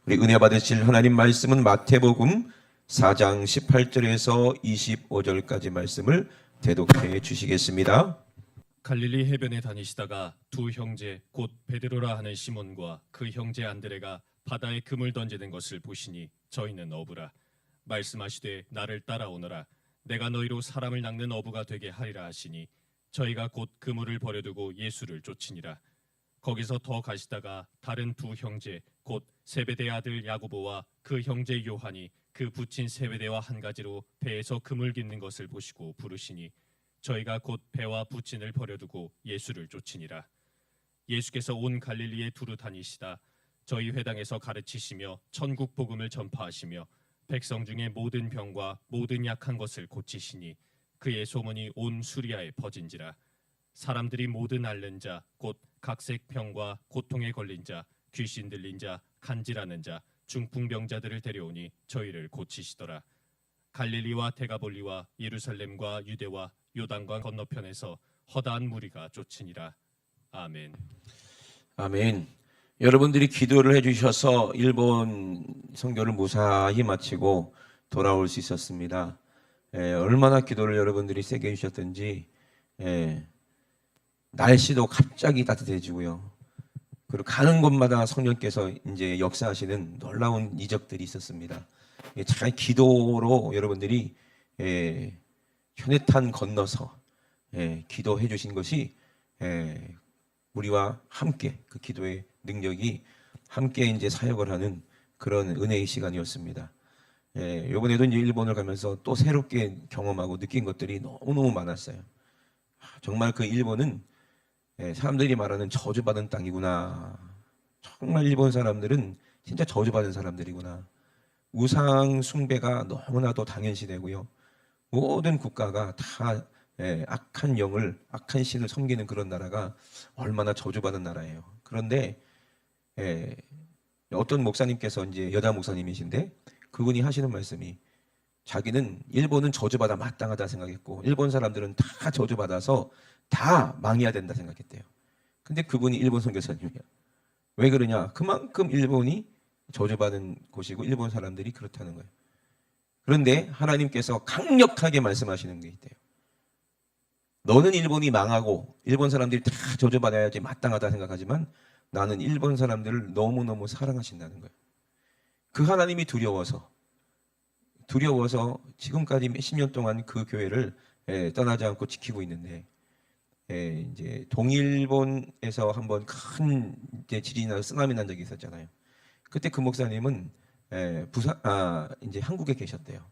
우리 은혜 받으실 하나님 말씀은 마태복음 4장 18절에서 25절까지 말씀을 대독해 주시겠습니다. 갈릴리 해변에 다니시다가 두 형제 곧 베드로라 하는 시몬과 그 형제 안드레가 바다에 금을 던지는 것을 보시니 저희는 어부라. 말씀하시되 나를 따라오너라. 내가 너희로 사람을 낚는 어부가 되게 하리라 하시니 저희가 곧 그물을 버려두고 예수를 쫓으니라. 거기서 더 가시다가 다른 두 형제 곧 세베대 아들 야고보와 그 형제 요한이 그 붙인 세베대와 한 가지로 배에서 금을 깃는 것을 보시고 부르시니 저희가 곧 배와 부친을 버려두고 예수를 쫓으니라. 예수께서 온 갈릴리에 두루 다니시다 저희 회당에서 가르치시며 천국 복음을 전파하시며 백성 중에 모든 병과 모든 약한 것을 고치시니 그의 소문이 온 수리아에 퍼진지라. 사람들이 모든 앓는 자 곧 각색 병과 고통에 걸린 자 귀신 들린 자 간질하는 자 중풍병자들을 데려오니 저희를 고치시더라. 갈릴리와 데가볼리와 예루살렘과 유대와 요단강 건너편에서 허다한 무리가 쫓으니라. 아멘. 아멘. 여러분들이 기도를 해주셔서 일본 선교를 무사히 마치고 돌아올 수 있었습니다. 얼마나 기도를 여러분들이 세게 해주셨던지. 날씨도 갑자기 따뜻해지고요. 그리고 가는 곳마다 성령께서 이제 역사하시는 놀라운 이적들이 있었습니다. 잘 기도로 여러분들이 현해탄 건너서 기도해 주신 것이 우리와 함께 그 기도의 능력이 함께 이제 사역을 하는 그런 은혜의 시간이었습니다. 이번에도 이제 일본을 가면서 또 새롭게 경험하고 느낀 것들이 너무너무 많았어요. 정말 그 일본은 사람들이 말하는 저주받은 땅이구나. 정말 일본 사람들은 진짜 저주받은 사람들이구나. 우상 숭배가 너무나도 당연시되고요. 모든 국가가 다 악한 영을, 악한 신을 섬기는 그런 나라가 얼마나 저주받은 나라예요. 그런데 어떤 목사님께서 이제 여자 목사님이신데 그분이 하시는 말씀이 자기는 일본은 저주받아 마땅하다 생각했고 일본 사람들은 다 저주받아서 다 망해야 된다 생각했대요. 근데 그분이 일본 선교사님이야. 왜 그러냐? 그만큼 일본이 저주받은 곳이고 일본 사람들이 그렇다는 거예요. 그런데 하나님께서 강력하게 말씀하시는 게 있대요. 너는 일본이 망하고 일본 사람들이 다 저주받아야지 마땅하다 생각하지만 나는 일본 사람들을 너무너무 사랑하신다는 거예요. 그 하나님이 두려워서 지금까지 몇십 년 동안 그 교회를 떠나지 않고 지키고 있는데 이제 동일본에서 한번 큰 이제 지진이 나서 쓰나미 난 적이 있었잖아요. 그때 그 목사님은 이제 한국에 계셨대요.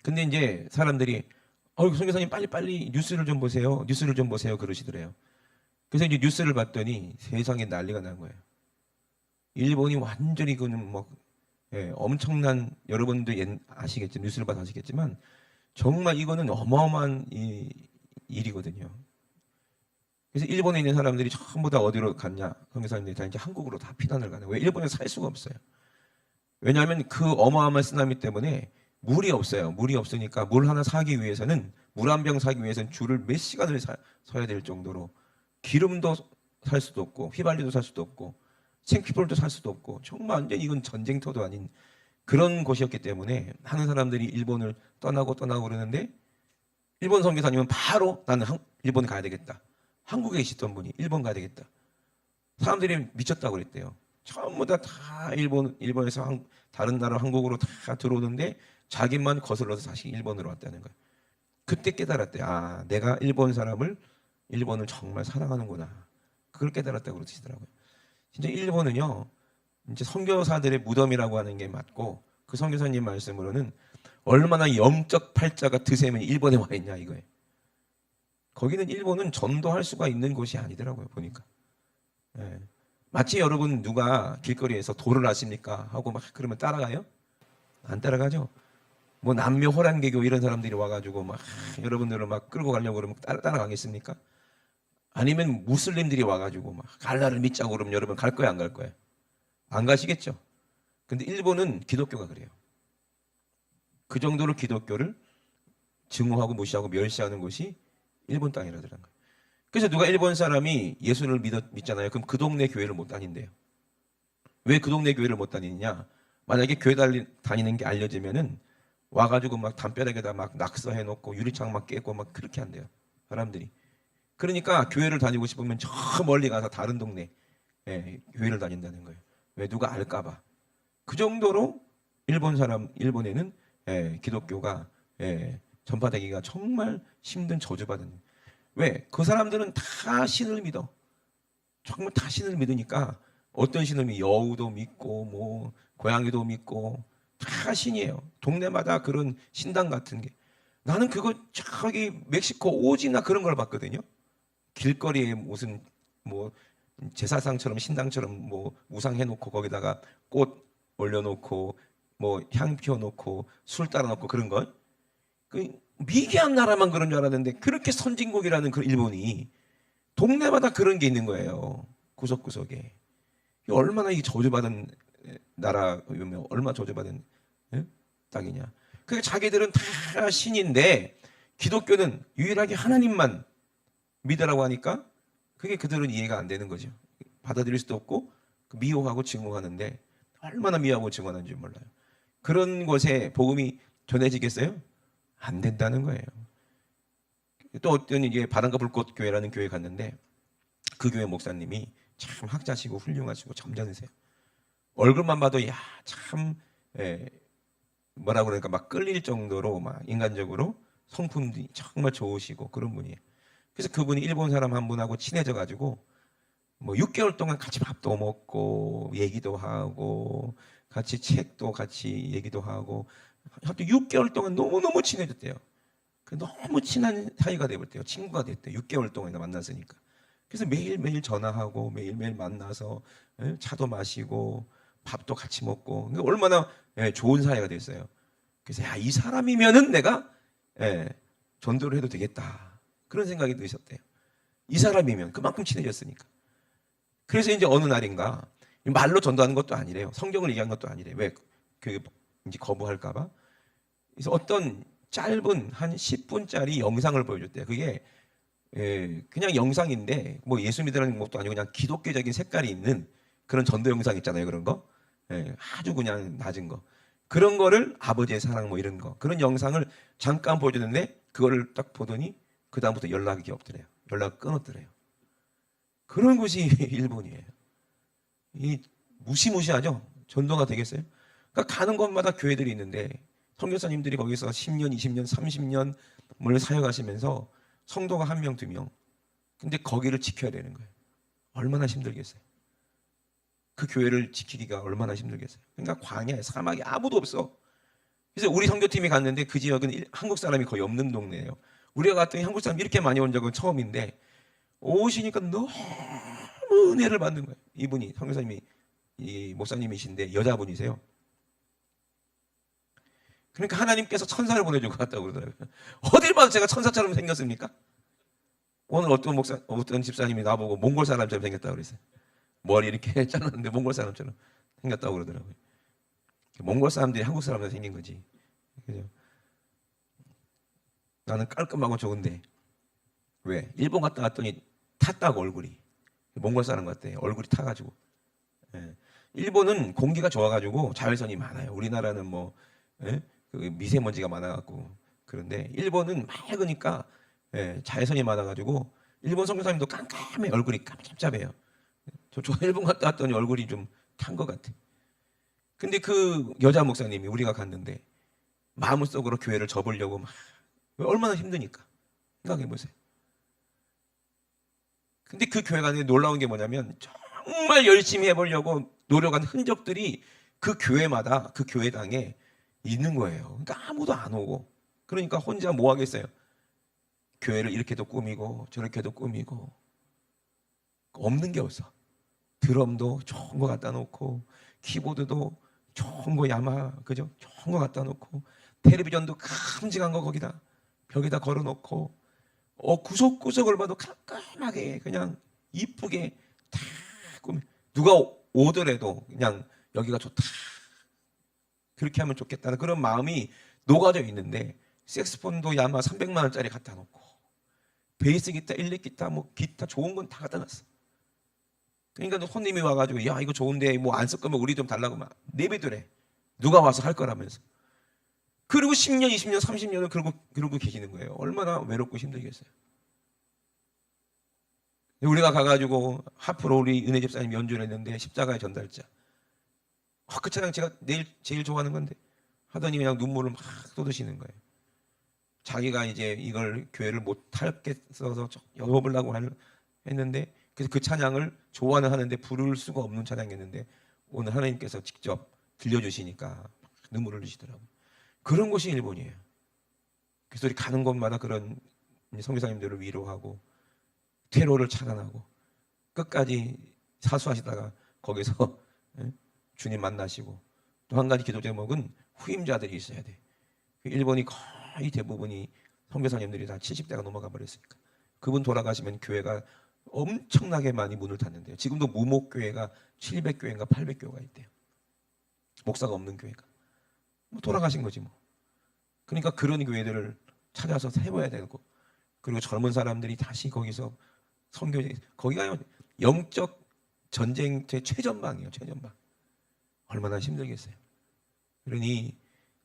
근데 이제 사람들이 선교사님 빨리 뉴스를 좀 보세요. 뉴스를 좀 보세요. 그러시더래요. 그래서 이제 뉴스를 봤더니 세상에 난리가 난 거예요. 일본이 완전히 그는 뭐 엄청난 여러분들 아시겠죠. 뉴스를 봐서 아시겠지만 정말 이거는 어마어마한 일이거든요. 그래서 일본에 있는 사람들이 전부 다 어디로 갔냐? 선교사님들이 다 이제 한국으로 다 피난을 가는. 왜? 일본에 살 수가 없어요. 왜냐하면 그 어마어마한 쓰나미 때문에 물이 없어요. 물이 없으니까 물 하나 사기 위해서는 물 한 병 사기 위해서는 줄을 몇 시간을 서야 될 정도로 기름도 살 수도 없고 휘발유도 살 수도 없고 생피볼도 살 수도 없고 정말 완전 이건 전쟁터도 아닌 그런 곳이었기 때문에 하는 사람들이 일본을 떠나고 그러는데 일본 선교사님은 바로 나는 일본 가야 되겠다. 한국에 계시던 분이 일본 가야 되겠다. 사람들이 미쳤다고 그랬대요. 전부 다 일본에서 다른 나라 한국으로 다 들어오는데 자기만 거슬러서 다시 일본으로 왔다는 거예요. 그때 깨달았대요. 내가 일본을 정말 사랑하는구나. 그걸 깨달았다고 그러시더라고요. 진짜 일본은요, 이제 선교사들의 무덤이라고 하는 게 맞고 그 선교사님 말씀으로는 얼마나 영적 팔자가 드세면 일본에 와 있냐 이거예요. 거기는 일본은 전도할 수가 있는 곳이 아니더라고요, 보니까. 마치 여러분 누가 길거리에서 도를 아십니까? 하고 막 그러면 따라가요? 안 따라가죠? 뭐 남묘 호랑개교 이런 사람들이 와가지고 막 여러분들을 막 끌고 가려고 그러면 따라가겠습니까? 아니면 무슬림들이 와가지고 막 알라를 믿자고 그러면 여러분 갈 거예요, 안 갈 거예요? 안 가시겠죠? 근데 일본은 기독교가 그래요. 그 정도로 기독교를 증오하고 무시하고 멸시하는 곳이 일본 땅이라더라는 거예요. 그래서 누가 일본 사람이 예수를 믿잖아요. 그럼 그 동네 교회를 못 다닌대요. 왜 그 동네 교회를 못 다니느냐? 만약에 교회 다니는 게 알려지면은 와가지고 막 담벼락에다 막 낙서해놓고 유리창 막 깨고 막 그렇게 한대요, 사람들이. 그러니까 교회를 다니고 싶으면 저 멀리 가서 다른 동네 교회를 다닌다는 거예요. 왜? 누가 알까봐. 그 정도로 일본에는 기독교가 전파되기가 정말 힘든 저주받은. 왜? 그 사람들은 다 신을 믿어. 정말 다 신을 믿으니까 어떤 신을 믿 여우도 믿고 뭐 고양이도 믿고 다 신이에요. 동네마다 그런 신당 같은 게. 나는 그거 저기 멕시코 오지나 그런 걸 봤거든요. 길거리에 무슨 뭐 제사상처럼 신당처럼 뭐 우상 해놓고 거기다가 꽃 올려놓고 뭐 향 피워놓고 술 따라놓고 그런 걸. 그 미개한 나라만 그런 줄 알았는데 그렇게 선진국이라는 그 일본이 동네마다 그런 게 있는 거예요. 구석구석에. 얼마나 이 저주받은 나라면 얼마나 저주받은 땅이냐. 그 자기들은 다 신인데 기독교는 유일하게 하나님만 믿으라고 하니까 그게 그들은 이해가 안 되는 거죠. 받아들일 수도 없고 미워하고 증오하는데 얼마나 미워하고 증오하는지 몰라요. 그런 곳에 복음이 전해지겠어요? 안 된다는 거예요. 또 어떤 이게 바람과 불꽃 교회라는 교회 갔는데 그 교회 목사님이 참 학자시고 훌륭하시고 점잖으세요. 얼굴만 봐도 참 뭐라 그러니까 막 끌릴 정도로 막 인간적으로 성품이 정말 좋으시고 그런 분이에요. 그래서 그분이 일본 사람 한 분하고 친해져 가지고 뭐 6개월 동안 같이 밥도 먹고 얘기도 하고 같이 책도 같이 얘기도 하고 하여튼 6개월 동안 너무너무 친해졌대요. 너무 친한 사이가 되버렸대요. 친구가 됐대요. 6개월 동안이나 만났으니까. 그래서 매일매일 전화하고 매일매일 만나서 차도 마시고 밥도 같이 먹고 얼마나 좋은 사이가 됐어요. 그래서 이 사람이면은 내가 전도를 해도 되겠다. 그런 생각이 드셨대요. 이 사람이면 그만큼 친해졌으니까. 그래서 이제 어느 날인가 말로 전도하는 것도 아니래요. 성경을 얘기한 것도 아니래요. 왜? 그 이제 거부할까봐. 그래서 어떤 짧은 한 10분짜리 영상을 보여줬대요. 그게 그냥 영상인데 뭐 예수 믿으라는 것도 아니고 그냥 기독교적인 색깔이 있는 그런 전도 영상 있잖아요. 그런 거. 아주 그냥 낮은 거. 그런 거를 아버지의 사랑 뭐 이런 거. 그런 영상을 잠깐 보여줬는데 그거를 딱 보더니 그 다음부터 연락이 없더래요. 연락 끊었더래요. 그런 곳이 일본이에요. 이 무시무시하죠. 전도가 되겠어요? 그러니까 가는 곳마다 교회들이 있는데 선교사님들이 거기서 10년, 20년, 30년 뭘 사역하시면서 성도가 1명, 2명. 근데 거기를 지켜야 되는 거예요. 얼마나 힘들겠어요. 그 교회를 지키기가 얼마나 힘들겠어요. 그러니까 광야에 사막에 아무도 없어. 그래서 우리 선교팀이 갔는데 그 지역은 한국 사람이 거의 없는 동네예요. 우리가 갔더니 한국 사람이 이렇게 많이 온 적은 처음인데 오시니까 너무 은혜를 받는 거예요. 이분이 선교사님이 이 목사님이신데 여자분이세요. 그러니까 하나님께서 천사를 보내주고 갔다고 그러더라고요. 어딜 봐도 제가 천사처럼 생겼습니까? 오늘 어떤 집사님이 나보고 몽골 사람처럼 생겼다고 그랬어요. 머리 이렇게 잘랐는데 몽골 사람처럼 생겼다고 그러더라고요. 몽골 사람들이 한국 사람처럼 생긴 거지. 그죠? 나는 깔끔하고 좋은데 왜? 일본 갔다 왔더니 탔다고 얼굴이. 몽골 사람 같대. 얼굴이 타가지고. 일본은 공기가 좋아가지고 자외선이 많아요. 우리나라는 뭐 그 미세먼지가 많아갖고 그런데 일본은 맑으니까 자외선이 많아가지고 일본 선교사님도 깜깜해. 얼굴이 깜짝잡해요. 저 일본 갔다 왔더니 얼굴이 좀 탄 것 같아. 근데 그 여자 목사님이 우리가 갔는데 마음속으로 교회를 접으려고 막 얼마나 힘드니까 생각해 보세요. 근데 그 교회가 놀라운 게 뭐냐면 정말 열심히 해보려고 노력한 흔적들이 그 교회마다 그 교회당에 있는 거예요. 그러니까 아무도 안 오고 그러니까 혼자 뭐 하겠어요. 교회를 이렇게도 꾸미고 저렇게도 꾸미고 없는 게 없어. 드럼도 좋은 거 갖다 놓고 키보드도 좋은 거 야마 그죠? 좋은 거 갖다 놓고 텔레비전도 큼직한 거 거기다 벽에다 걸어 놓고 구석구석을 봐도 깔끔하게 그냥 이쁘게 다 꾸미. 누가 오더라도 그냥 여기가 좋다. 그렇게 하면 좋겠다는 그런 마음이 녹아져 있는데 색스폰도 야마 300만 원짜리 갖다 놓고 베이스 기타, 일렉 기타, 뭐 기타 좋은 건 다 갖다 놨어. 그러니까 손님이 와가지고 야 이거 좋은데 뭐 안 쓸 거면 우리 좀 달라고 막 내비두래. 누가 와서 할 거라면서. 그리고 10년, 20년, 30년을 그러고 계시는 거예요. 얼마나 외롭고 힘들겠어요. 우리가 가가지고 하프로 우리 은혜 집사님 연주를 했는데 십자가의 전달자. 그 찬양 제가 내일 제일 좋아하는 건데 하더니 그냥 눈물을 막 쏟으시는 거예요. 자기가 이제 이걸 교회를 못 하겠어서 여쭤보려고 했는데 그래서 그 찬양을 좋아는 하는데 부를 수가 없는 찬양이었는데 오늘 하나님께서 직접 들려주시니까 눈물을 흘리시더라고요. 그런 곳이 일본이에요. 그래서 우리 가는 곳마다 그런 선교사님들을 위로하고 테러를 차단하고 끝까지 사수하시다가 거기서 주님 만나시고 또 한 가지 기도 제목은 후임자들이 있어야 돼. 일본이 거의 대부분이 선교사님들이 다 70대가 넘어가 버렸으니까 그분 돌아가시면 교회가 엄청나게 많이 문을 닫는데요. 지금도 무목교회가 700교회인가 800교회가 있대요. 목사가 없는 교회가. 뭐 돌아가신 거지 뭐. 그러니까 그런 교회들을 찾아서 세워야 되고 그리고 젊은 사람들이 다시 거기서 선교제 거기가 영적 전쟁터의 최전방이에요. 최전방. 얼마나 힘들겠어요. 그러니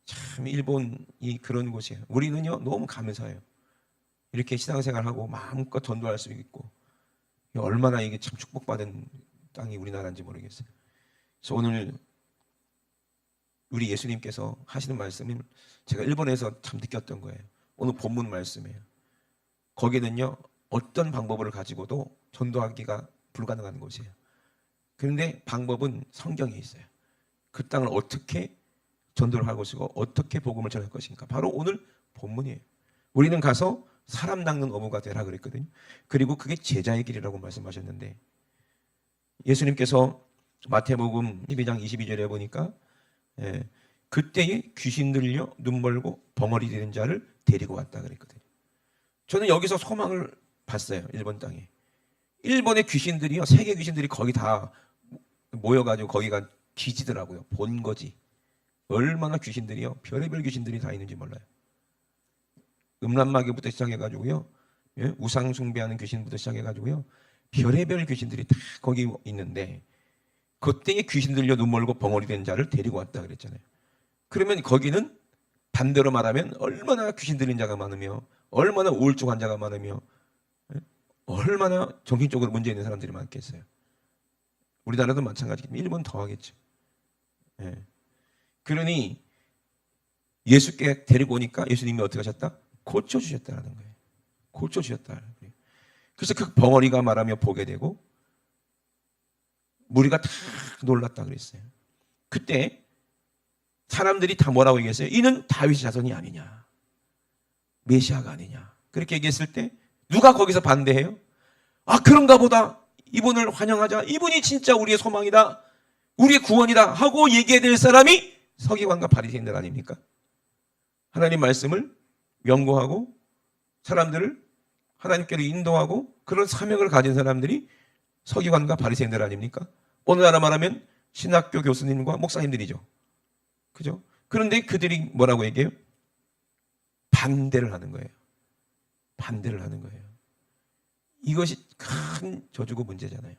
참 일본이 그런 곳이에요. 우리는요 너무 감사해요. 이렇게 신앙생활하고 마음껏 전도할 수 있고 얼마나 이게 참 축복받은 땅이 우리나라인지 모르겠어요. 그래서 오늘 우리 예수님께서 하시는 말씀을 제가 일본에서 참 느꼈던 거예요. 오늘 본문 말씀이에요. 거기는요 어떤 방법을 가지고도 전도하기가 불가능한 곳이에요. 그런데 방법은 성경에 있어요. 그 땅을 어떻게 전도를 할 것이고 어떻게 복음을 전할 것인가. 바로 오늘 본문이에요. 우리는 가서 사람 낚는 어부가 되라 그랬거든요. 그리고 그게 제자의 길이라고 말씀하셨는데 예수님께서 마태복음 12장 22절에 보니까 그때에 귀신 들려 눈 멀고 벙어리 되는 자를 데리고 왔다 그랬거든요. 저는 여기서 소망을 봤어요. 일본 땅에. 일본의 귀신들이요. 세계 귀신들이 거기 다 모여가지고 거기가 기지더라고요. 본거지. 얼마나 귀신들이요. 별의별 귀신들이 다 있는지 몰라요. 음란마귀부터 시작해가지고요. 우상 숭배하는 귀신부터 시작해가지고요. 별의별 귀신들이 다 거기 있는데 그때에 귀신 들려 눈 멀고 벙어리 된 자를 데리고 왔다 그랬잖아요. 그러면 거기는 반대로 말하면 얼마나 귀신 들린 자가 많으며 얼마나 우울증 환자가 많으며 얼마나 정신적으로 문제 있는 사람들이 많겠어요. 우리나라도 마찬가지겠지만 일본 더 하겠죠. 그러니 예수께 데리고 오니까 예수님이 어떻게 하셨다? 고쳐주셨다는 거예요. 고쳐주셨다. 그래서 그 벙어리가 말하며 보게 되고 무리가 다 놀랐다 그랬어요. 그때 사람들이 다 뭐라고 얘기했어요? 이는 다윗의 자손이 아니냐. 메시아가 아니냐. 그렇게 얘기했을 때 누가 거기서 반대해요? 아 그런가 보다. 이분을 환영하자. 이분이 진짜 우리의 소망이다. 우리의 구원이다 하고 얘기해야 될 사람이 서기관과 바리새인들 아닙니까? 하나님 말씀을 연구하고 사람들을 하나님께로 인도하고 그런 사명을 가진 사람들이 서기관과 바리새인들 아닙니까? 오늘날로 말하면 신학교 교수님과 목사님들이죠. 그죠? 그런데 그들이 뭐라고 얘기해요? 반대를 하는 거예요. 반대를 하는 거예요. 이것이 큰 저주고 문제잖아요.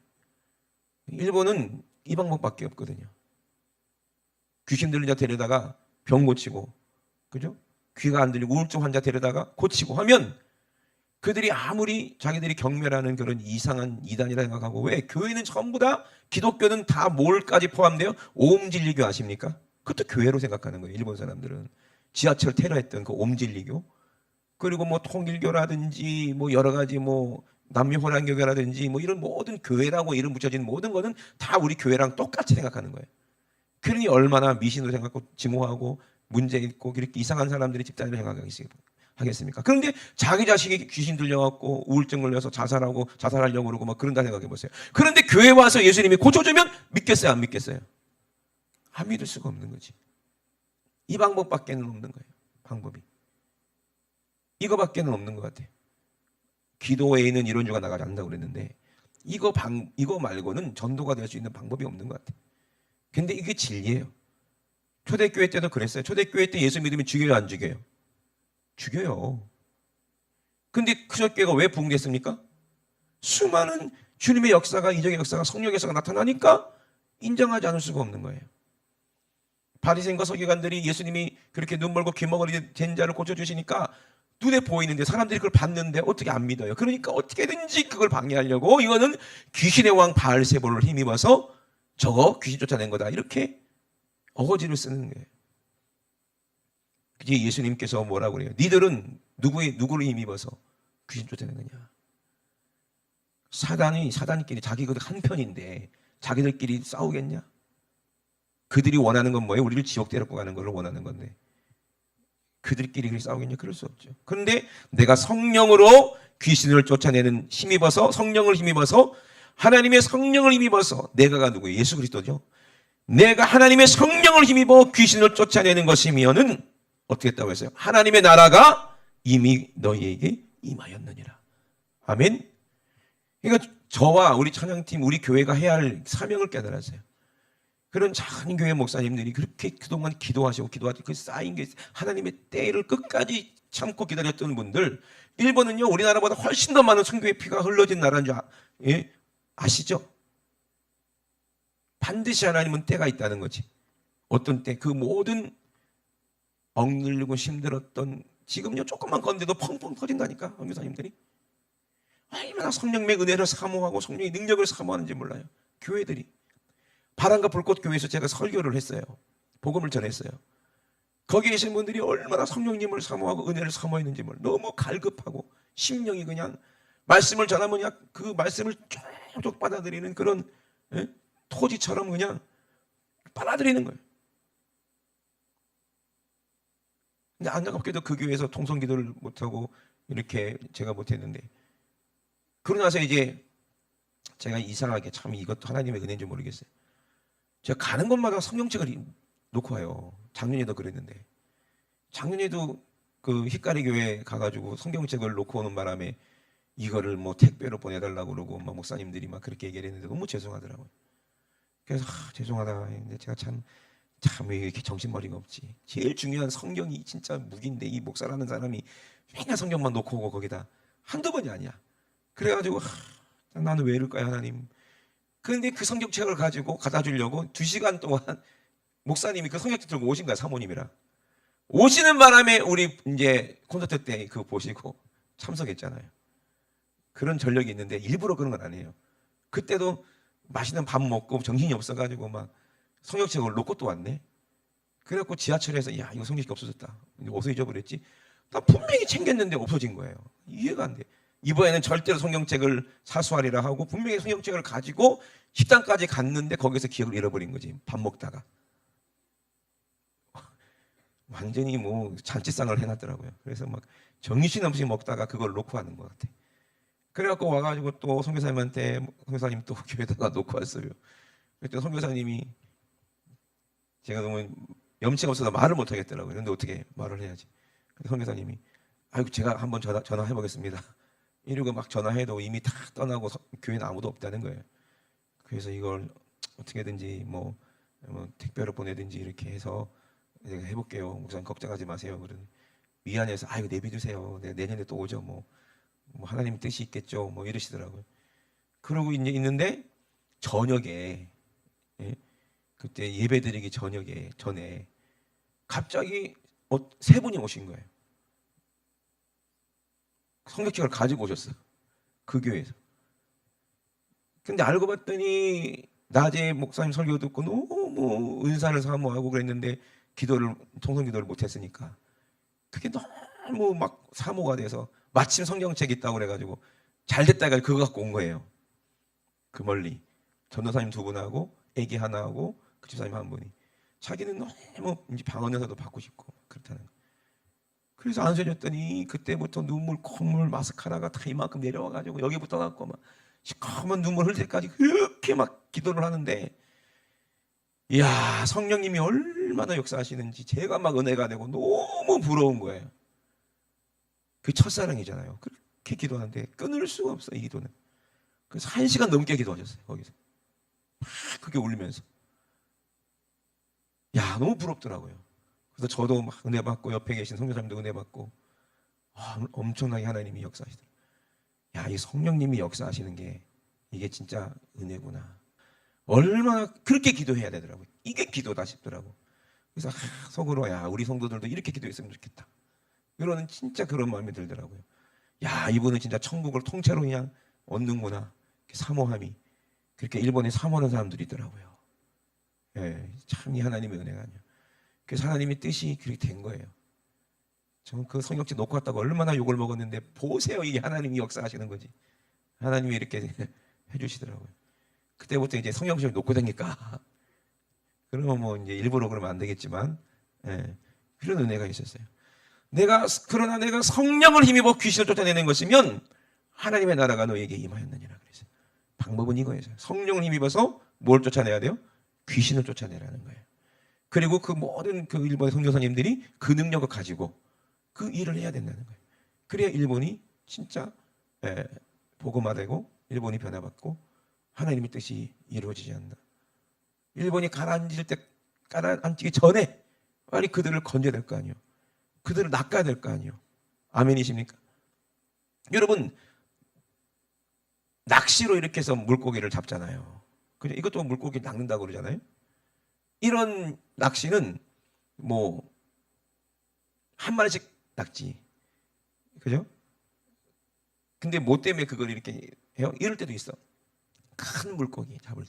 일본은 이 방법밖에 없거든요. 귀신 들린 자 데려다가 병 고치고, 그죠? 귀가 안 들리고 우울증 환자 데려다가 고치고 하면 그들이 아무리 자기들이 경멸하는 그런 이상한 이단이라 생각하고 왜? 교회는 전부 다 기독교는 다 뭘까지 포함돼요? 오음진리교 아십니까? 그것도 교회로 생각하는 거예요. 일본 사람들은. 지하철 테러했던 그 오음진리교 그리고 뭐 통일교라든지 뭐 여러 가지 뭐 남녀혼란교회라든지 뭐 이런 모든 교회라고 이름 붙여진 모든 거는 다 우리 교회랑 똑같이 생각하는 거예요. 그러니 얼마나 미신으로 생각하고 증오하고 문제 있고 이렇게 이상한 사람들이 집단으로 생각하겠습니까? 그런데 자기 자식이 귀신 들려갖고 우울증 걸려서 자살하려고 그러고 막 그런다 생각해 보세요. 그런데 교회 와서 예수님이 고쳐주면 믿겠어요? 안 믿겠어요? 안 믿을 수가 없는 거지. 이 방법밖에는 없는 거예요. 방법이. 이거밖에는 없는 것 같아요. 기도 외에는 이론주가 나가지 않는다고 그랬는데 이거 말고는 전도가 될 수 있는 방법이 없는 것 같아요. 근데 이게 진리예요. 초대교회 때도 그랬어요. 초대교회 때 예수 믿으면 죽여요, 안 죽여요? 죽여요. 근데 초대교회가 왜 붕괴했습니까? 수많은 주님의 역사가, 이적의 역사가, 성령의 역사가 나타나니까 인정하지 않을 수가 없는 거예요. 바리새인과 서기관들이 예수님이 그렇게 눈 멀고 귀 먹으리 된 자를 고쳐주시니까 눈에 보이는데 사람들이 그걸 봤는데 어떻게 안 믿어요? 그러니까 어떻게든지 그걸 방해하려고 이거는 귀신의 왕 바알세볼을 힘입어서 저거 귀신 쫓아낸 거다, 이렇게 어거지를 쓰는 거예요. 그게 예수님께서 뭐라고 그래요? 니들은 누구를 힘입어서 귀신 쫓아낸 거냐? 사단끼리 자기들 한 편인데 자기들끼리 싸우겠냐? 그들이 원하는 건 뭐예요? 우리를 지옥 데리고 가는 걸 원하는 건데 그들끼리 싸우겠냐? 그럴 수 없죠. 그런데 내가 성령으로 귀신을 쫓아내는 힘입어서, 성령을 힘입어서, 하나님의 성령을 힘입어서, 내가가 누구예요? 예수 그리스도죠. 내가 하나님의 성령을 힘입어 귀신을 쫓아내는 것이면은 어떻게 했다고 했어요? 하나님의 나라가 이미 너희에게 임하였느니라. 아멘. 그러니까 저와 우리 찬양팀, 우리 교회가 해야 할 사명을 깨달았어요. 그런 작은 교회 목사님들이 그렇게 그동안 기도하시고 그 쌓인 게 하나님의 때를 끝까지 참고 기다렸던 분들, 일본은요 우리나라보다 훨씬 더 많은 선교의 피가 흘러진 나라인 줄 아시죠? 반드시 하나님은 때가 있다는 거지. 어떤 때 그 모든 억눌리고 힘들었던, 지금요 조금만 건데도 펑펑 터진다니까 선교사님들이. 얼마나 성령의 은혜를 사모하고 성령의 능력을 사모하는지 몰라요. 교회들이. 바람과 불꽃 교회에서 제가 설교를 했어요. 복음을 전했어요. 거기 계신 분들이 얼마나 성령님을 사모하고 은혜를 사모했는지 몰라요. 너무 갈급하고 심령이 그냥 말씀을 전하면 그냥 그 말씀을 쭉쭉 받아들이는 그런 토지처럼 그냥 빨아들이는 거예요. 근데 안타깝게도 그 교회에서 통성기도를 못하고 이렇게 제가 못했는데, 그러고 나서 이제 제가 이상하게, 참 이것도 하나님의 은혜인지 모르겠어요. 제가 가는 곳마다 성경책을 놓고 와요. 작년에도 그랬는데, 작년에도 그 휘까리 교회 가가지고 성경책을 놓고 오는 바람에 이거를 뭐 택배로 보내달라고 그러고 막 목사님들이 막 그렇게 얘기를 했는데 너무 죄송하더라고요. 그래서 죄송하다. 근데 제가 참 왜 이렇게 정신머리가 없지. 제일 중요한 성경이 진짜 무기인데 이 목사라는 사람이 맨날 성경만 놓고 오고 거기다 한두 번이 아니야. 그래가지고 나는 왜 이럴까요 하나님. 그런데 그 성경책을 가지고 갖다 주려고 2시간 동안 목사님이 그 성경책 들고 오신 거야, 사모님이랑. 오시는 바람에 우리 이제 콘서트 때 그거 보시고 참석했잖아요. 그런 전력이 있는데 일부러 그런 건 아니에요. 그때도 맛있는 밥 먹고 정신이 없어가지고 막 성경책을 놓고 또 왔네. 그래갖고 지하철에서 야 이거 성경책 없어졌다. 어디서 잊어버렸지? 나 분명히 챙겼는데 없어진 거예요. 이해가 안 돼. 이번에는 절대로 성경책을 사수하리라 하고 분명히 성경책을 가지고 식당까지 갔는데 거기서 기억을 잃어버린 거지. 밥 먹다가. 완전히 뭐 잔치상을 해놨더라고요. 그래서 막 정신없이 먹다가 그걸 놓고 하는 것 같아. 그래갖고 와가지고 또 선교사님한테, 선교사님 또 교회에다가 놓고 왔어요. 그랬더니 선교사님이, 제가 너무 염치가 없어서 말을 못 하겠더라고요. 근데 어떻게 말을 해야지. 근데 선교사님이 아이고 제가 한번 전화해 보겠습니다. 이러고 막 전화해도 이미 다 떠나고 교회는 아무도 없다는 거예요. 그래서 이걸 어떻게든지 뭐 택배로 보내든지 이렇게 해서 내가 해볼게요. 목사님 걱정하지 마세요. 그러니 미안해서 아이고 내비두세요. 내년에 또 오죠. 뭐 하나님 뜻이 있겠죠. 뭐 이러시더라고요. 그러고 이제 있는데 저녁에, 그때 예배드리기 전에 갑자기 3분이 오신 거예요. 성경책을 가지고 오셨어요. 그 교회에서. 근데 알고 봤더니 낮에 목사님 설교 듣고 너무 은사를 사모하고 그랬는데 통성기도를 못했으니까 그게 너무 막 사모가 돼서 마침 성경책 있다고 그래가지고 잘됐다 해가지고 그거 갖고 온 거예요. 그 멀리 전도사님 2분하고 애기 하나하고 그 집사님 1분이 자기는 너무 이제 방언에서도 받고 싶고 그렇다는 거예요. 그래서 안수해줬더니 그때부터 콧물 마스카라가 다 이만큼 내려와가지고 여기부터 갖고 막 시커먼 눈물 흘릴 때까지 그렇게 막 기도를 하는데, 이야 성령님이 얼마나 역사하시는지 제가 막 은혜가 되고 너무 부러운 거예요. 그 첫사랑이잖아요. 그렇게 기도하는데 끊을 수가 없어 이 기도는. 그래서 1시간 넘게 기도하셨어요 거기서. 막 그게 울면서. 야 너무 부럽더라고요. 그래서 저도 막 은혜 받고 옆에 계신 성교사님도 은혜 받고 엄청나게 하나님이 역사하시더라고요. 야 이 성령님이 역사하시는 게 이게 진짜 은혜구나. 얼마나 그렇게 기도해야 되더라고요. 이게 기도다 싶더라고. 그래서 속으로 야 우리 성도들도 이렇게 기도했으면 좋겠다. 이러는 진짜 그런 마음이 들더라고요. 야 이분은 진짜 천국을 통째로 그냥 얻는구나. 사모함이 그렇게 일본에 사모하는 사람들이 있더라고요. 예, 참 이 하나님의 은혜가 아니야. 그래서 하나님의 뜻이 그렇게 된 거예요. 저는 그 성경책 놓고 왔다고 얼마나 욕을 먹었는데 보세요 이게 하나님이 역사하시는 거지. 하나님이 이렇게 해주시더라고요. 그때부터 이제 성경책을 놓고 다니까 그러면 뭐 이제 일부러 그러면 안 되겠지만 예, 그런 은혜가 있었어요. 그러나 내가 성령을 힘입어 귀신을 쫓아내는 것이면 하나님의 나라가 너에게 임하였느니라 그랬어요. 방법은 이거예요. 성령을 힘입어서 뭘 쫓아내야 돼요? 귀신을 쫓아내라는 거예요. 그리고 그 모든 그 일본의 선교사님들이 그 능력을 가지고 그 일을 해야 된다는 거예요. 그래야 일본이 진짜 복음화되고 일본이 변화받고 하나님의 뜻이 이루어지지 않나. 일본이 가라앉기 전에 빨리 그들을 건져야 될 거 아니에요. 그들을 낚아야 될 거 아니에요. 아멘이십니까? 여러분 낚시로 이렇게 해서 물고기를 잡잖아요. 그죠? 이것도 물고기 낚는다고 그러잖아요. 이런 낚시는 뭐 한 마리씩 낚지. 그죠? 근데 뭐 때문에 그걸 이렇게 해요? 이럴 때도 있어. 큰 물고기 잡을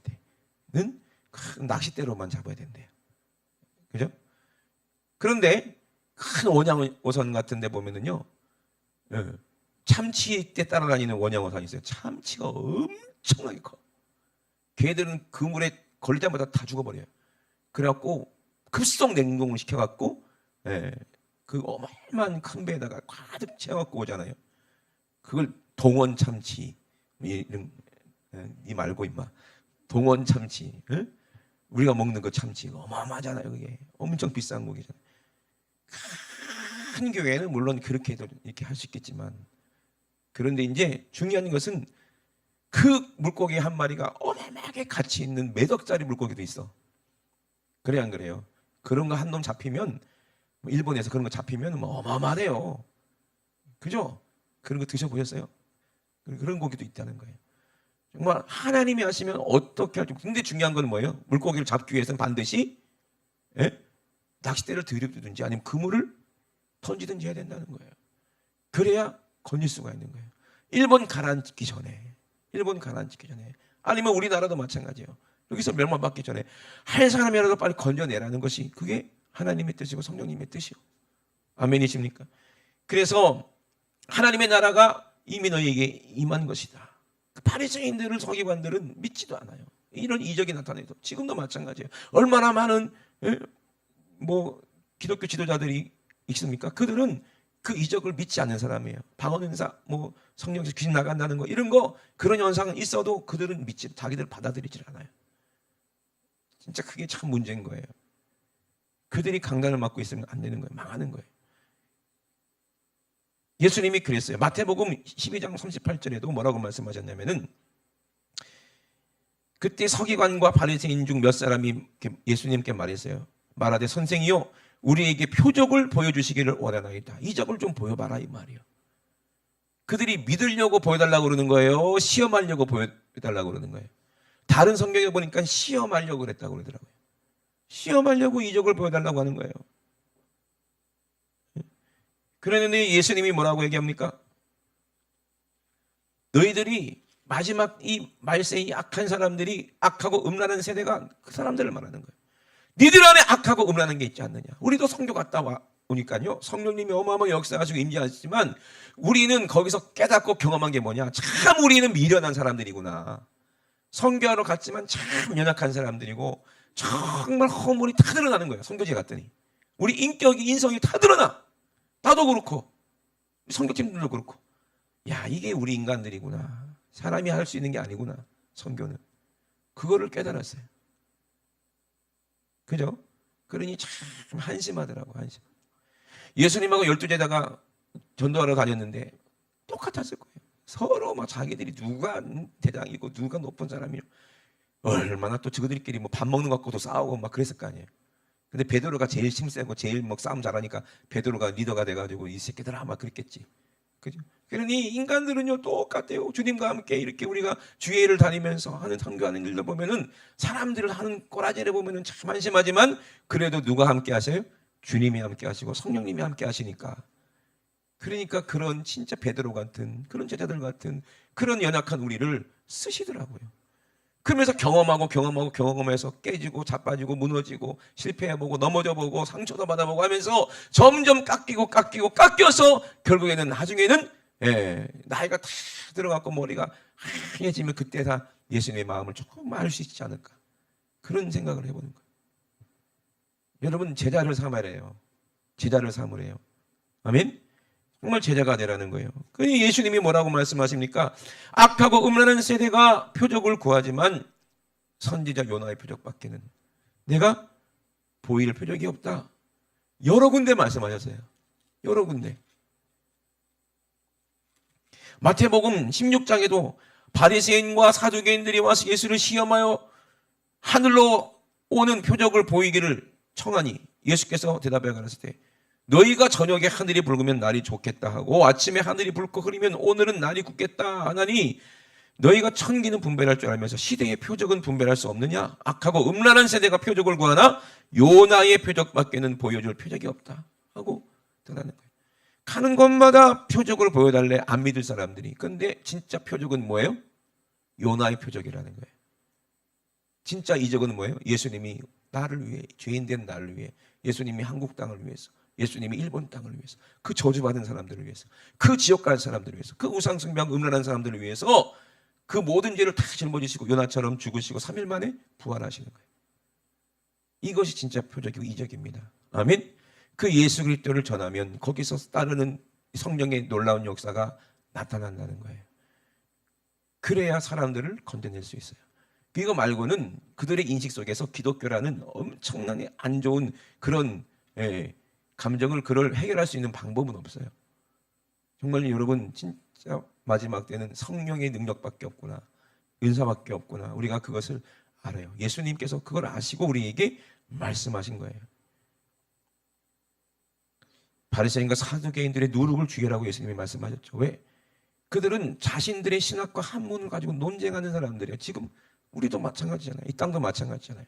때는 큰 낚싯대로만 잡아야 된대요. 그죠? 그런데 큰 원양어선 같은 데 보면은요, 참치대 따라다니는 원양어선이 있어요. 참치가 엄청나게 커. 걔들은 그 물에 걸리자마자 다 죽어버려요. 그래갖고 급속 냉동을 시켜갖고, 그 어마어마한 큰 배에다가 가득 채워갖고 오잖아요. 그걸 동원 참치, 이 말고 임마. 동원 참치, 우리가 먹는 그 참치 어마어마하잖아요. 그게 엄청 비싼 고기잖아요. 큰 교회는 물론 그렇게도 이렇게 할 수 있겠지만, 그런데 이제 중요한 것은 그 물고기 한 마리가 어마어마하게 가치 있는 몇 억짜리 물고기도 있어. 그래 안 그래요? 그런 거 한 놈 잡히면 일본에서 그런 거 잡히면 뭐 어마어마해요. 그죠? 그런 거 드셔보셨어요? 그런 고기도 있다는 거예요. 정말 하나님이 하시면 어떻게 할지. 근데 중요한 건 뭐예요? 물고기를 잡기 위해서는 반드시 낚싯대를 들이든지 아니면 그물을 던지든지 해야 된다는 거예요. 그래야 건질 수가 있는 거예요. 일본 가라앉기 전에 아니면 우리나라도 마찬가지예요. 여기서 멸망받기 전에 할 사람이라도 빨리 건져내라는 것이 그게 하나님의 뜻이고 성령님의 뜻이요. 아멘이십니까? 그래서 하나님의 나라가 이미 너희에게 임한 것이다. 바리새인들을 서기관들은 믿지도 않아요. 이런 이적이 나타나서 지금도 마찬가지예요. 얼마나 많은 뭐 기독교 지도자들이 있습니까? 그들은 그 이적을 믿지 않는 사람이에요. 방언은사, 뭐 성령에서 귀신 나간다는 거 이런 거 그런 현상은 있어도 그들은 자기들 받아들이질 않아요. 진짜 그게 참 문제인 거예요. 그들이 강단을 맡고 있으면 안 되는 거예요. 망하는 거예요. 예수님이 그랬어요. 마태복음 12장 38절에도 뭐라고 말씀하셨냐면은 그때 서기관과 바리새인 중 몇 사람이 예수님께 말했어요. 말하되 선생이요 우리에게 표적을 보여주시기를 원하나이다. 이적을 좀 보여봐라 이 말이에요. 그들이 믿으려고 보여달라고 그러는 거예요? 시험하려고 보여달라고 그러는 거예요? 다른 성경에 보니까 시험하려고 그랬다고 그러더라고요. 시험하려고 이적을 보여달라고 하는 거예요. 그랬는데 예수님이 뭐라고 얘기합니까? 너희들이 마지막 이 말세의 악한 사람들이 악하고 음란한 세대가 그 사람들을 말하는 거예요. 니들 안에 악하고 음란한 게 있지 않느냐. 우리도 성교 갔다 오니까요. 성령님이 어마어마하게 역사하시고 임재하시지만 우리는 거기서 깨닫고 경험한 게 뭐냐. 참 우리는 미련한 사람들이구나. 성교하러 갔지만 참 연약한 사람들이고 정말 허물이 다 드러나는 거예요. 성교제 갔더니 우리 인성이 다 드러나. 나도 그렇고 성교팀들도 그렇고 야 이게 우리 인간들이구나. 사람이 할 수 있는 게 아니구나. 성교는 그거를 깨달았어요. 그죠? 그러니 참 한심하더라고. 한심. 예수님하고 12제자가 전도하러 다녔는데 똑같았을 거예요. 서로 막 자기들이 누가 대장이고 누가 높은 사람이고 얼마나 또 저들끼리 뭐 밥 먹는 것 갖고도 싸우고 막 그랬을 거 아니에요. 근데 베드로가 제일 힘세고 제일 막 싸움 잘하니까 베드로가 리더가 돼가지고 이 새끼들아 막 그랬겠지. 그죠? 그러니 인간들은요 똑같아요. 주님과 함께 이렇게 우리가 주의를 다니면서 하는 선교하는 일들 보면은 사람들을 하는 꼬라지를 보면은 참 한심하지만 그래도 누가 함께 하세요? 주님이 함께 하시고 성령님이 함께 하시니까. 그러니까 그런 진짜 베드로 같은 그런 제자들 같은 그런 연약한 우리를 쓰시더라고요. 그러면서 경험해서 깨지고 자빠지고 무너지고 실패해보고 넘어져보고 상처도 받아보고 하면서 점점 깎여서 결국에는 나중에는 나이가 다 들어갔고 머리가 하얘지면 그때 다 예수님의 마음을 조금 알 수 있지 않을까 그런 생각을 해보는 거예요. 여러분 제자를 삼으래요. 제자를 삼으래요. 아멘. 정말 제자가 되라는 거예요. 그 예수님이 뭐라고 말씀하십니까? 악하고 음란한 세대가 표적을 구하지만 선지자 요나의 표적밖에는 내가 보일 표적이 없다. 여러 군데 말씀하셨어요. 여러 군데. 마태복음 16장에도 바리새인과 사두개인들이 와서 예수를 시험하여 하늘로 오는 표적을 보이기를 청하니 예수께서 대답하여 가라사대 너희가 저녁에 하늘이 붉으면 날이 좋겠다 하고 아침에 하늘이 붉고 흐리면 오늘은 날이 굳겠다 하나니 너희가 천기는 분별할 줄 알면서 시대의 표적은 분별할 수 없느냐? 악하고 음란한 세대가 표적을 구하나 요나의 표적밖에는 보여줄 표적이 없다 하고 드러나는 거예요. 가는 곳마다 표적을 보여달래 안 믿을 사람들이. 근데 진짜 표적은 뭐예요? 요나의 표적이라는 거예요. 진짜 이적은 뭐예요? 예수님이 나를 위해, 죄인된 나를 위해, 예수님이 한국 땅을 위해서, 예수님이 일본 땅을 위해서, 그 저주받은 사람들을 위해서, 그 지옥 간 사람들을 위해서, 그 우상숭배하고 음란한 사람들을 위해서 그 모든 죄를 다 짊어지시고 요나처럼 죽으시고 3일 만에 부활하시는 거예요. 이것이 진짜 표적이고 이적입니다. 아멘. 그 예수 그리스도를 전하면 거기서 따르는 성령의 놀라운 역사가 나타난다는 거예요. 그래야 사람들을 건져낼 수 있어요. 이거 말고는 그들의 인식 속에서 기독교라는 엄청나게 안 좋은 그런 감정을 그걸 해결할 수 있는 방법은 없어요. 정말 여러분 진짜 마지막 때는 성령의 능력밖에 없구나, 은사밖에 없구나. 우리가 그것을 알아요. 예수님께서 그걸 아시고 우리에게 말씀하신 거예요. 바리새인과 사두개인들의 누룩을 죽여라고 예수님이 말씀하셨죠. 왜? 그들은 자신들의 신학과 학문을 가지고 논쟁하는 사람들이에요. 지금 우리도 마찬가지잖아요. 이 땅도 마찬가지잖아요.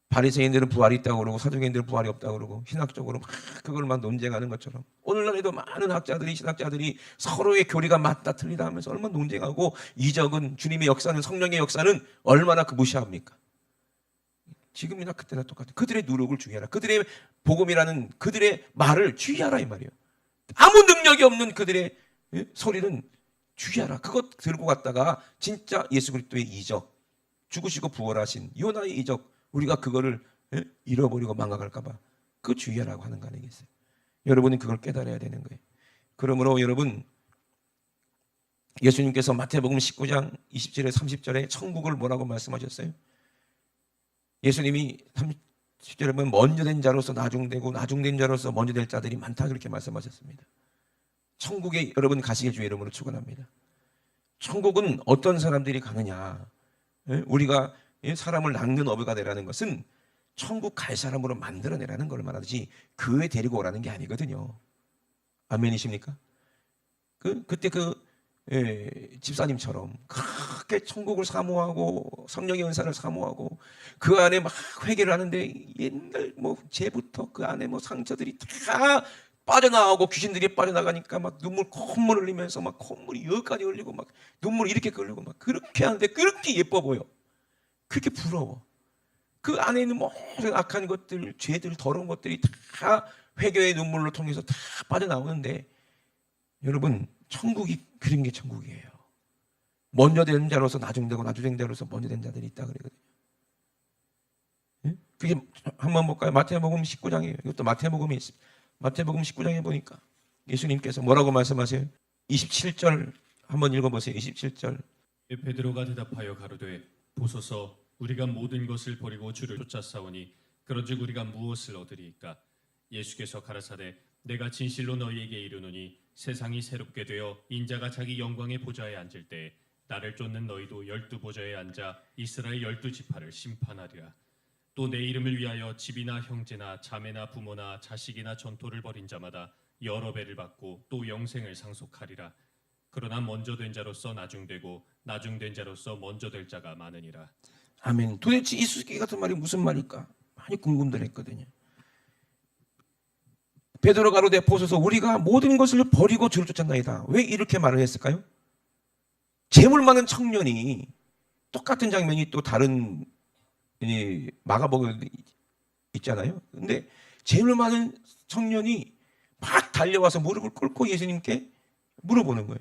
바리새인들은 부활이 있다고 그러고 사두개인들은 부활이 없다고 그러고 신학적으로 막 그걸 막 논쟁하는 것처럼 오늘날에도 많은 학자들이 신학자들이 서로의 교리가 맞다 틀리다 하면서 얼마나 논쟁하고 이적은 주님의 역사는 성령의 역사는 얼마나 그 무시합니까? 지금이나 그때나 똑같아요. 그들의 누룩을 주의하라. 그들의 복음이라는 그들의 말을 주의하라 이 말이에요. 아무 능력이 없는 그들의 소리는 주의하라. 그것 들고 갔다가 진짜 예수 그리스도의 이적, 죽으시고 부활하신 요나의 이적 우리가 그거를 잃어버리고 망각할까 봐 그 주의하라고 하는 거 아니겠어요? 여러분이 그걸 깨달아야 되는 거예요. 그러므로 여러분 예수님께서 마태복음 19장 27에 30절에 천국을 뭐라고 말씀하셨어요? 예수님이 30절에 보면 먼저 된 자로서 나중되고 나중된 자로서 먼저 될 자들이 많다 그렇게 말씀하셨습니다. 천국에 여러분 가시길 주의 이름으로 축원합니다. 천국은 어떤 사람들이 가느냐? 우리가 사람을 낚는 어부가 되라는 것은 천국 갈 사람으로 만들어내라는 걸 말하듯이 교회 데리고 오라는 게 아니거든요. 아멘이십니까? 그때 집사님처럼 그렇게 천국을 사모하고 성령의 은사를 사모하고 그 안에 막 회개를 하는데 옛날 죄부터 그 안에 상처들이 다 빠져나오고 귀신들이 빠져나가니까 막 콧물 흘리면서 막 콧물이 여기까지 흘리고 막 눈물이 이렇게 흘리고 막 그렇게 하는데 그렇게 예뻐 보여. 그렇게 부러워. 그 안에 있는 모든 악한 것들, 죄들, 더러운 것들이 다 회개의 눈물로 통해서 다 빠져나오는데 여러분 천국이 그런 게 천국이에요. 먼저 된 자로서 나중되고 나중된 자로서 먼저 된 자들이 있다 그러거든요. 그게 한번 볼까요? 마태복음 19장이에요. 이것도 마태복음이 있습니다. 마태복음 19장에 보니까 예수님께서 뭐라고 말씀하세요? 27절 한번 읽어보세요. 27절. 베드로가 대답하여 가로되 보소서 우리가 모든 것을 버리고 주를 쫓아싸우니 그런즉 우리가 무엇을 얻으리이까? 예수께서 가라사대 내가 진실로 너희에게 이르노니 세상이 새롭게 되어 인자가 자기 영광의 보좌에 앉을 때 나를 쫓는 너희도 12보좌에 앉아 이스라엘 12지파를 심판하리라. 또 내 이름을 위하여 집이나 형제나 자매나 부모나 자식이나 전토를 벌인 자마다 여러 배를 받고 또 영생을 상속하리라. 그러나 먼저 된 자로서 나중되고 나중된 자로서 먼저 될 자가 많으니라. 아멘. 도대체 이 수수께끼 같은 말이 무슨 말일까? 많이 궁금들 했거든요. 베드로 가로되 보소서 우리가 모든 것을 버리고 주를 쫓았나이다. 왜 이렇게 말을 했을까요? 재물 많은 청년이 똑같은 장면이 또 다른 마가복음에 있잖아요. 근데 재물 많은 청년이 막 달려와서 무릎을 꿇고 예수님께 물어보는 거예요.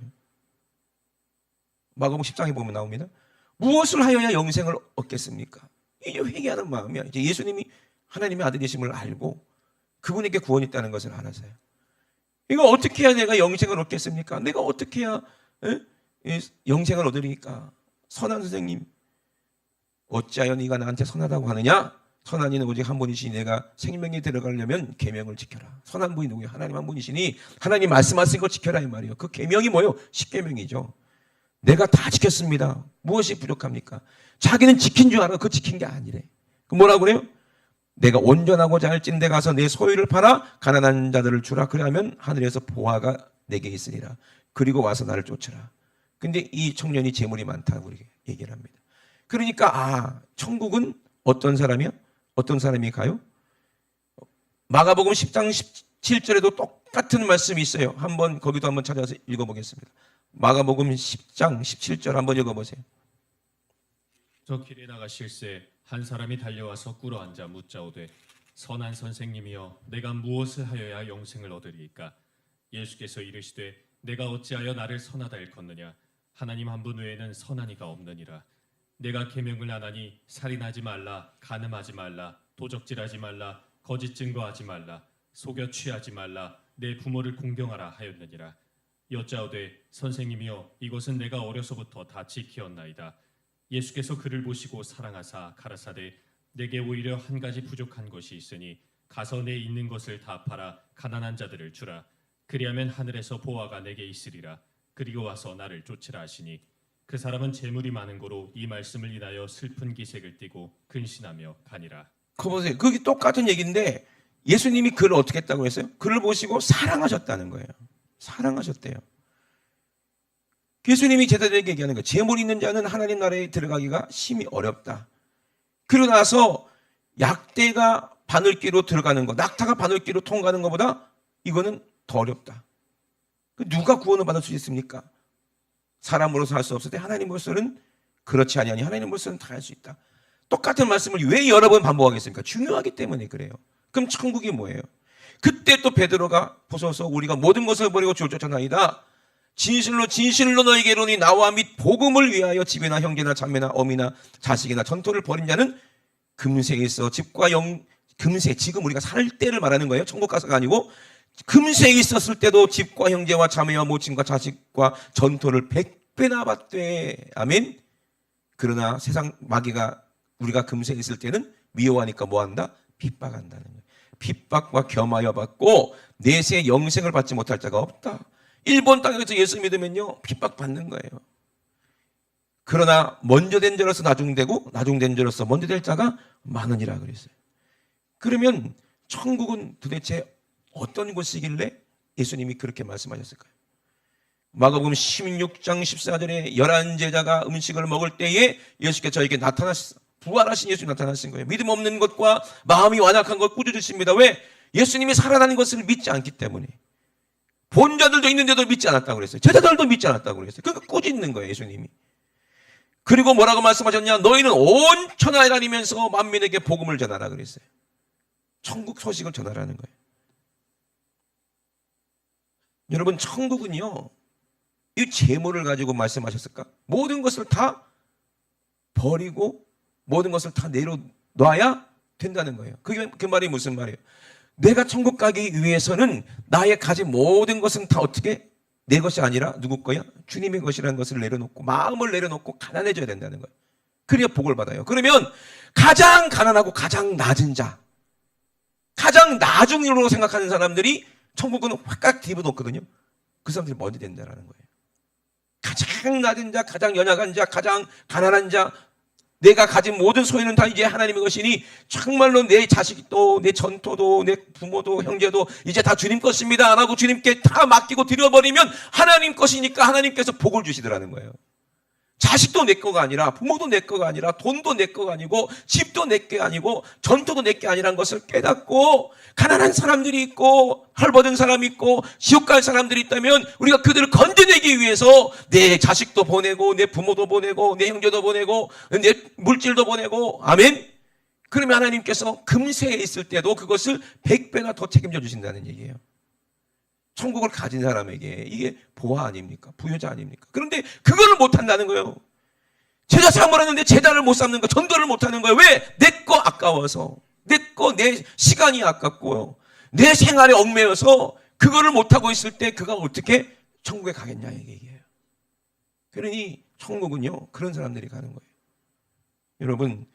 마가복음 10장에 보면 나옵니다. 무엇을 하여야 영생을 얻겠습니까? 이제 회개하는 마음이야. 이제 예수님이 하나님의 아들이심을 알고 그분에게 구원이 있다는 것을 알아서요. 이거 어떻게 해야 내가 영생을 얻겠습니까? 내가 어떻게 해야 영생을 얻으리까? 선한 선생님, 어찌하여 네가 나한테 선하다고 하느냐? 선한 이는 오직 한 분이시니 내가 생명에 들어가려면 계명을 지켜라. 선한 분이 누구예요? 하나님 한 분이시니 하나님 말씀하신 거 지켜라 이 말이에요. 그 계명이 뭐예요? 십계명이죠. 내가 다 지켰습니다. 무엇이 부족합니까? 자기는 지킨 줄 알아. 그 지킨 게 아니래. 그 뭐라고 그래요? 내가 온전하고자 할진 데 가서 내 소유를 팔아 가난한 자들을 주라. 그러면 하늘에서 보화가 내게 있으리라. 그리고 와서 나를 쫓으라. 근데 이 청년이 재물이 많다고 우리에게 얘기를 합니다. 그러니까 천국은 어떤 사람이야? 어떤 사람이 가요? 마가복음 10장 17절에도 똑같은 말씀이 있어요. 한번 거기도 한번 찾아서 읽어보겠습니다. 마가복음 10장 17절 한번 읽어보세요. 저 길에 나가실새 한 사람이 달려와서 꿇어 앉아 묻자오되 선한 선생님이여 내가 무엇을 하여야 영생을 얻으리이까? 예수께서 이르시되 내가 어찌하여 나를 선하다 일컫느냐? 하나님 한 분 외에는 선한 이가 없느니라. 내가 계명을 안 하니 살인하지 말라, 간음하지 말라, 도적질하지 말라, 거짓 증거하지 말라, 속여 취하지 말라, 내 부모를 공경하라 하였느니라. 여짜오되 선생님이여 이것은 내가 어려서부터 다 지키었나이다. 예수께서 그를 보시고 사랑하사 가라사대 내게 오히려 한 가지 부족한 것이 있으니 가서 내 있는 것을 다 팔아 가난한 자들을 주라. 그리하면 하늘에서 보화가 내게 있으리라. 그리고 와서 나를 쫓으라 하시니 그 사람은 재물이 많은 고로 이 말씀을 인하여 슬픈 기색을 띠고 근신하며 가니라. 그 보세요. 그게 똑같은 얘기인데 예수님이 그를 어떻게 했다고 했어요? 그를 보시고 사랑하셨다는 거예요. 사랑하셨대요. 예수님이 제자들에게 얘기하는 거예요. 재물 있는 자는 하나님 나라에 들어가기가 심히 어렵다. 그러고 나서 약대가 바늘귀로 들어가는 거, 낙타가 바늘귀로 통과하는 것보다 이거는 더 어렵다. 누가 구원을 받을 수 있습니까? 사람으로서 할 수 없을 때 하나님으로서는 그렇지 아니하니 하나님으로서는 다 할 수 있다. 똑같은 말씀을 왜 여러 번 반복하겠습니까? 중요하기 때문에 그래요. 그럼 천국이 뭐예요? 그때 또 베드로가 보소서 우리가 모든 것을 버리고 주를 쫓아나이다. 진실로 진실로 너에게 이르노니 나와 및 복음을 위하여 집이나 형제나 자매나 어미나 자식이나 전토를 벌인 자는 금세에 있어 집과 금세 지금 우리가 살 때를 말하는 거예요. 천국 가서가 아니고 금세에 있었을 때도 집과 형제와 자매와 모친과 자식과 전토를 100배나 받되 아멘. 그러나 세상 마귀가 우리가 금세에 있을 때는 미워하니까 뭐한다? 핍박한다는 거예요. 핍박과 겸하여 받고 내세 영생을 받지 못할 자가 없다. 일본 땅에서 예수 믿으면요 핍박받는 거예요. 그러나 먼저 된 자로서 나중되고 나중된 자로서 먼저 될 자가 많으니라 그랬어요. 그러면 천국은 도대체 어떤 곳이길래 예수님이 그렇게 말씀하셨을까요? 마가복음 16장 14절에 11제자가 음식을 먹을 때에 예수께서 저에게 나타나셨어요. 부활하신 예수님 나타나신 거예요. 믿음 없는 것과 마음이 완악한 것 꾸짖으십니다. 왜? 예수님이 살아나는 것을 믿지 않기 때문에. 본자들도 있는데도 믿지 않았다고 그랬어요. 제자들도 믿지 않았다고 그랬어요. 그러니까 꾸짖는 거예요, 예수님이. 그리고 뭐라고 말씀하셨냐? 너희는 온 천하에 다니면서 만민에게 복음을 전하라 그랬어요. 천국 소식을 전하라는 거예요. 여러분, 천국은요, 이 재물을 가지고 말씀하셨을까? 모든 것을 다 버리고 모든 것을 다 내려놔야 된다는 거예요. 그 말이 무슨 말이에요? 내가 천국 가기 위해서는 나의 가진 모든 것은 다 어떻게? 내 것이 아니라 누구 거야? 주님의 것이라는 것을 내려놓고 마음을 내려놓고 가난해져야 된다는 거예요. 그래야 복을 받아요. 그러면 가장 가난하고 가장 낮은 자, 가장 나중으로 생각하는 사람들이 천국은 확 뒤집어놓거든요. 그 사람들이 먼저 된다는 거예요. 가장 낮은 자, 가장 연약한 자, 가장 가난한 자, 내가 가진 모든 소유는 다 이제 하나님의 것이니 정말로 내 자식도 내 전토도 내 부모도 형제도 이제 다 주님 것입니다 라고 주님께 다 맡기고 드려버리면 하나님 것이니까 하나님께서 복을 주시더라는 거예요. 자식도 내 거가 아니라 부모도 내 거가 아니라 돈도 내 거가 아니고 집도 내 게 아니고 전토도 내 게 아니라는 것을 깨닫고 가난한 사람들이 있고 헐벗은 사람이 있고 지옥 갈 사람들이 있다면 우리가 그들을 건져내기 위해서 내 자식도 보내고 내 부모도 보내고 내 형제도 보내고 내 물질도 보내고 아멘. 그러면 하나님께서 금세에 있을 때도 그것을 100배나 더 책임져 주신다는 얘기예요. 천국을 가진 사람에게 이게 보화 아닙니까? 부여자 아닙니까? 그런데 그거를 못한다는 거예요. 제자 삼을 하는데 제자를 못 삼는 거, 전도를 못하는 거예요. 왜? 내 거 아까워서, 내 시간이 아깝고요, 내 생활에 얽매여서 그거를 못하고 있을 때 그가 어떻게 천국에 가겠냐 이 얘기예요. 그러니 천국은요 그런 사람들이 가는 거예요. 여러분,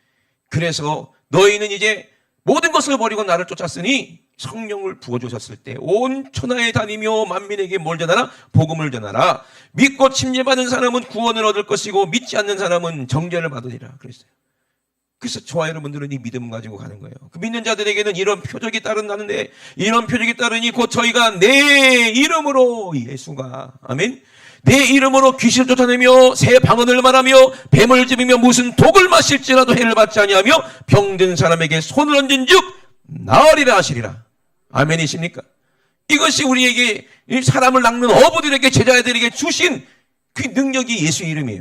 그래서 너희는 이제 모든 것을 버리고 나를 쫓았으니 성령을 부어주셨을 때 온 천하에 다니며 만민에게 뭘 전하라? 복음을 전하라. 믿고 침례받은 사람은 구원을 얻을 것이고 믿지 않는 사람은 정죄를 받으리라 그랬어요. 그래서 저와 여러분들은 이 믿음 가지고 가는 거예요. 그 믿는 자들에게는 이런 표적이 따른다는데, 이런 표적이 따르니 곧 저희가 내 이름으로, 예수가 아멘, 내 이름으로 귀신을 쫓아내며 새 방언을 말하며 뱀을 집으며 무슨 독을 마실지라도 해를 받지 아니하며 병든 사람에게 손을 얹은즉 나으리라 하시리라. 아멘이십니까? 이것이 우리에게 사람을 낚는 어부들에게 제자들에게 주신 그 능력이 예수의 이름이에요.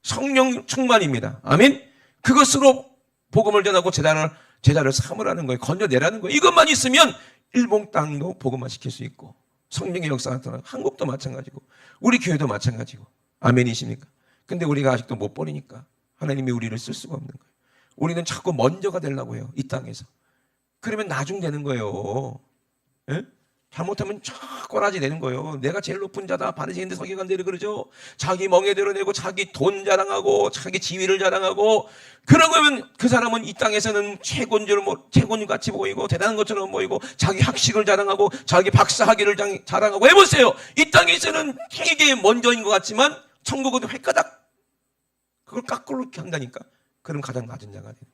성령 충만입니다. 아멘. 그것으로 복음을 전하고 제자를 삼으라는 거예요. 건져내라는 거예요. 이것만 있으면 일본 땅도 복음화 시킬 수 있고 성령의 역사가 나타나고 한국도 마찬가지고 우리 교회도 마찬가지고 아멘이십니까? 근데 우리가 아직도 못 버리니까 하나님이 우리를 쓸 수가 없는 거예요. 우리는 자꾸 먼저가 되려고 해요. 이 땅에서. 그러면 나중 되는 거예요. 예? 잘못하면 쫙 꼬라지 되는 거예요. 내가 제일 높은 자다. 바리새인들 서기관들이 그러죠. 자기 멍에대로 내고 자기 돈 자랑하고 자기 지위를 자랑하고 그러면 그 사람은 이 땅에서는 최고인 같이 보이고 대단한 것처럼 보이고 자기 학식을 자랑하고 자기 박사 학위를 자랑하고 해보세요. 이 땅에서는 되게 먼저인 것 같지만 천국은 획가닥 그걸 거꾸로 이렇게 한다니까. 그럼 가장 낮은 자가 돼요.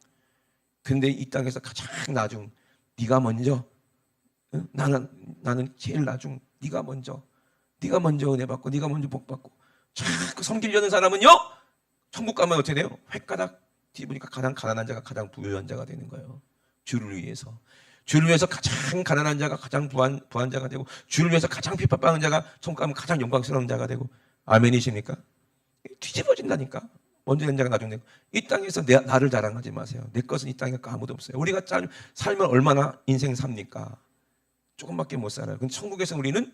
근데 이 땅에서 가장 나중 네가 먼저, 응? 나는 제일 나중, 네가 먼저 은혜 받고 네가 먼저 복 받고 자꾸 섬기려는 사람은요 천국 가면 어떻게 돼요? 획가닥 뒤보니까 가장 가난한 자가 가장 부유한 자가 되는 거예요. 주를 위해서 가장 가난한 자가 가장 부한 자가 되고 주를 위해서 가장 핍박받는 자가 천국 가면 가장 영광스러운 자가 되고 아멘이십니까? 뒤집어진다니까. 먼저 된 자가 나중 되고. 이 땅에서 나를 자랑하지 마세요. 내 것은 이 땅에 아무도 없어요. 우리가 살면 얼마나 인생 삽니까? 조금밖에 못 살아요. 근데 천국에서 우리는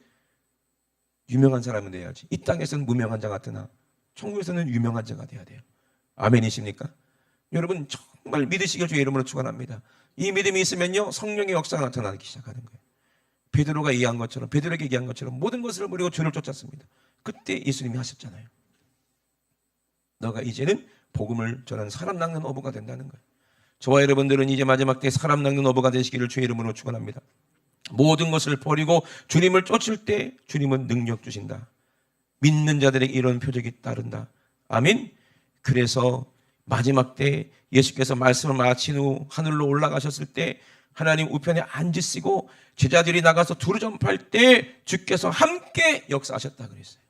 유명한 사람은 돼야지. 이 땅에서는 무명한 자 같으나 천국에서는 유명한 자가 돼야 돼요. 아멘이십니까? 여러분 정말 믿으시길 주의 이름으로 축원합니다. 이 믿음이 있으면요 성령의 역사가 나타나기 시작하는 거예요. 베드로에게 얘기한 것처럼 모든 것을 버리고 주를 쫓았습니다. 그때 예수님이 하셨잖아요. 너가 이제는 복음을 전하는 사람 낚는 어부가 된다는 거예요. 저와 여러분들은 이제 마지막 때 사람 낚는 어부가 되시기를 주의 이름으로 축원합니다. 모든 것을 버리고 주님을 쫓을 때 주님은 능력 주신다. 믿는 자들에게 이런 표적이 따른다. 아멘. 그래서 마지막 때 예수께서 말씀을 마친 후 하늘로 올라가셨을 때 하나님 우편에 앉으시고 제자들이 나가서 두루전파할 때 주께서 함께 역사하셨다 그랬어요.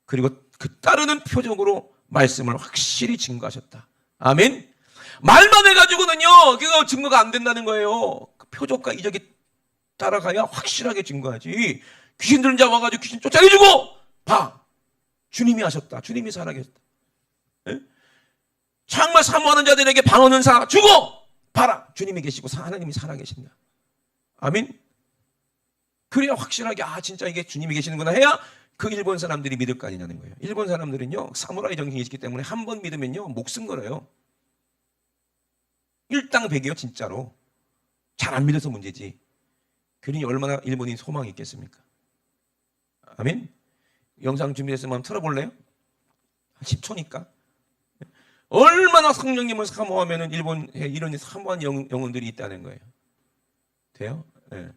그리고 그 따르는 표적으로 말씀을 확실히 증거하셨다. 아멘. 말만 해가지고는요 그거 증거가 안 된다는 거예요. 그 표적과 이적이 따라가야 확실하게 증거하지. 귀신 들은 자 와가지고 귀신 쫓아내주고 봐 주님이 하셨다. 주님이 살아계셨다. 예? 정말 사모하는 자들에게 방언은 사 주고 봐라 주님이 계시고 하나님이 살아계신다. 아멘. 그래야 확실하게 진짜 이게 주님이 계시는구나 해야 그 일본 사람들이 믿을 거 아니냐는 거예요. 일본 사람들은요 사무라이 정신이 있기 때문에 한 번 믿으면요 목숨 걸어요. 일당백이에요 진짜로. 잘 안 믿어서 문제지. 그러니 얼마나 일본인 소망이 있겠습니까? 아멘. 영상 준비됐으면 한번 틀어볼래요? 10초니까. 얼마나 성령님을 사모하면 일본에 이런 사모한 영혼들이 있다는 거예요. 돼요? 네.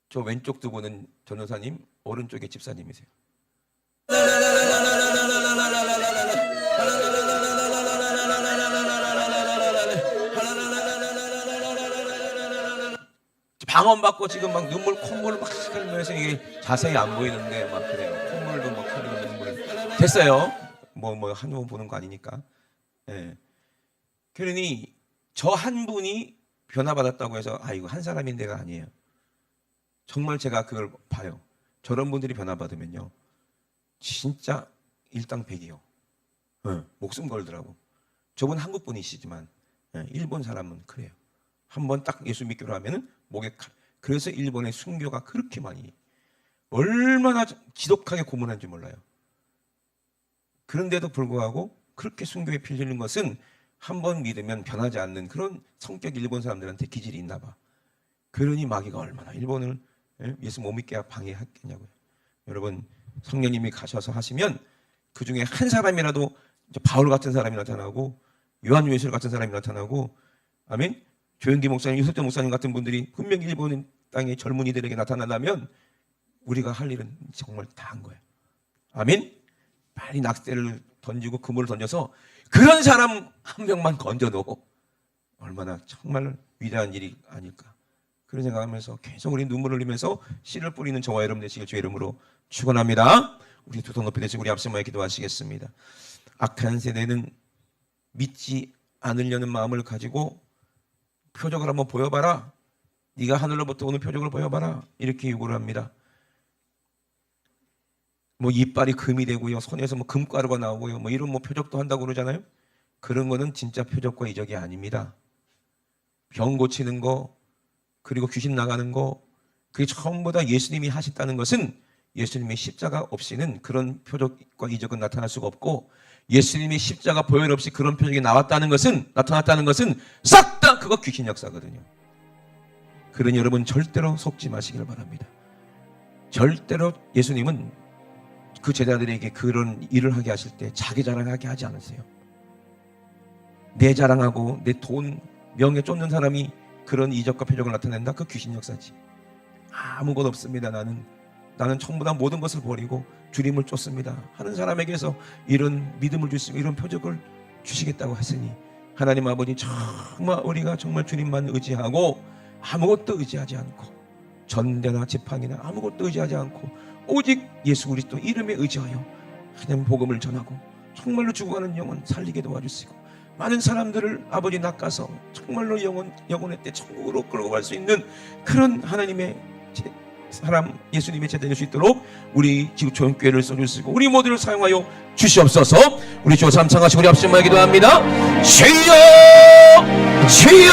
저 왼쪽 두 분은 전도사님, 오른쪽에 집사님이세요. 방언받고 지금 막 눈물 콧물을 막 흘리면서 이게 자세히 안 보이는데 막 그래요. 콧물도 막 흘리고 눈물. 됐어요. 뭐 한두 번 보는 거 아니니까. 예. 그러니 저 한 분이 변화받았다고 해서 이거 한 사람인데가 아니에요. 정말 제가 그걸 봐요. 저런 분들이 변화받으면요, 진짜 일당백이요. 목숨 걸더라고. 저분 한국 분이시지만 일본 사람은 그래요. 한번 딱 예수 믿기로 하면은 목에 칼. 그래서 일본의 순교가 그렇게 많이, 얼마나 지독하게 고문한지 몰라요. 그런데도 불구하고 그렇게 순교에 필리는 것은 한번 믿으면 변하지 않는 그런 성격, 일본 사람들한테 기질이 있나 봐. 그러니 마귀가 얼마나 일본을 예수 못 믿게 방해했겠냐고요. 여러분, 성령님이 가셔서 하시면 그 중에 한 사람이라도 바울 같은 사람이 나타나고 요한 요셉 같은 사람이 나타나고, 아멘. 조영기 목사님, 유석재 목사님 같은 분들이 분명히 일본 땅의 젊은이들에게 나타난다면 우리가 할 일은 정말 다 한 거예요. 아멘. 빨리 낙대를 던지고 그물을 던져서 그런 사람 한 명만 건져도 얼마나 정말 위대한 일이 아닐까, 그런 생각하면서 계속 우리 눈물을 흘리면서 씨를 뿌리는 저와 여러분 되시길 주의 이름으로 축원합니다. 우리 두 손 높이 대시고 우리 앞서마에 기도하시겠습니다. 악한 세대는 믿지 않으려는 마음을 가지고 표적을 한번 보여봐라, 네가 하늘로부터 오는 표적을 보여봐라, 이렇게 요구를 합니다. 뭐 이빨이 금이 되고요, 손에서 뭐 금가루가 나오고요, 뭐 이런 뭐 표적도 한다고 그러잖아요. 그런 거는 진짜 표적과 이적이 아닙니다. 병 고치는 거, 그리고 귀신 나가는 거, 그게 전부 다 예수님이 하셨다는 것은 예수님의 십자가 없이는 그런 표적과 이적은 나타날 수가 없고, 예수님의 십자가 보혈 없이 그런 표적이 나타났다는 것은 싹 다 그거 귀신 역사거든요. 그러니 여러분 절대로 속지 마시길 바랍니다. 절대로 예수님은 그 제자들에게 그런 일을 하게 하실 때 자기 자랑하게 하지 않으세요. 내 자랑하고 내 돈, 명예 쫓는 사람이 그런 이적과 표적을 나타낸다? 그 귀신 역사지. 아무것도 없습니다. 나는 전부 다 모든 것을 버리고 주님을 쫓습니다 하는 사람에게서 이런 믿음을 주시고 이런 표적을 주시겠다고 했으니, 하나님 아버지, 정말 우리가 정말 주님만 의지하고 아무것도 의지하지 않고 전대나 지팡이나 아무것도 의지하지 않고 오직 예수 그리스도 이름에 의지하여 하나님 복음을 전하고 정말로 죽어가는 영혼 살리게 도와주시고, 많은 사람들을 아버지 낚아서 정말로 영혼의 때 천국으로 끌고 갈 수 있는 그런 하나님의 사람, 예수님의 제자 될 수 있도록 우리 지구촌교회를 써주시고 우리 모두를 사용하여 주시옵소서. 우리 주 삼창하시고 우리 앞서만 기도합니다. 주여, 주여,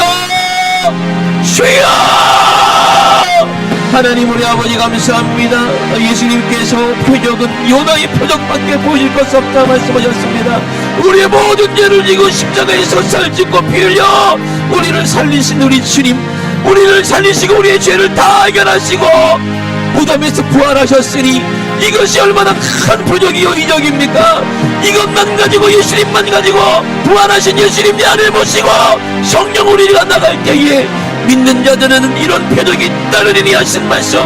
주여. 하나님 우리 아버지 감사합니다. 예수님께서 표적은 요나의 표적밖에 보일 것 없다 말씀하셨습니다. 우리의 모든 죄를 지고 십자가에서 살 짓고 피 흘려 우리를 살리신 우리 주님, 우리를 살리시고 우리의 죄를 다 해결하시고 무덤에서 부활하셨으니 이것이 얼마나 큰 표적이요 이적입니까? 이것만 가지고, 예수님만 가지고 부활하신 예수님 내 안을 모시고 성령 우리가 나갈 때에 믿는 자들은 이런 표적이 따르리니 하신 말씀,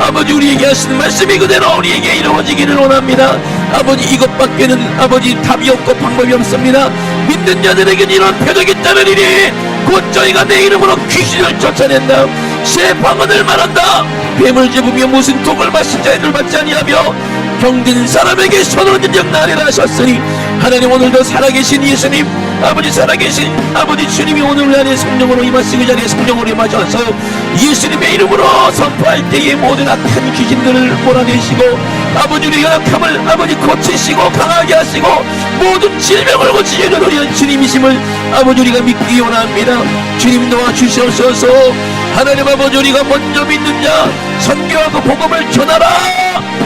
아버지 우리에게 하시는 말씀이 그대로 우리에게 이루어지기를 원합니다. 아버지 이것밖에는 아버지 답이 없고 방법이 없습니다. 믿는 자들에게는 이런 표적이 따르리니 곧 저희가 내 이름으로 귀신을 쫓아낸다, 새 방언을 말한다, 뱀을 잡으며 무슨 독을 마신 자를 받지 아니하며 병든 사람에게 손으로 진정 나리라 하셨으니, 하나님 오늘도 살아계신 예수님, 아버지 살아계신 아버지 주님이 오늘 우리 안에 성령으로 임하시기 자리에 성령으로 임하셔서 예수님의 이름으로 선포할 때에 모든 악한 귀신들을 몰아내시고 아버지 우리의 연약함을 아버지 고치시고 강하게 하시고 모든 질병을 고치시는 우리 주님이심을 아버지 우리가 믿기 원합니다. 주님 도와주시옵소서. 하나님 아버지 우리가 먼저 믿는 자 선교하고 복음을 전하라,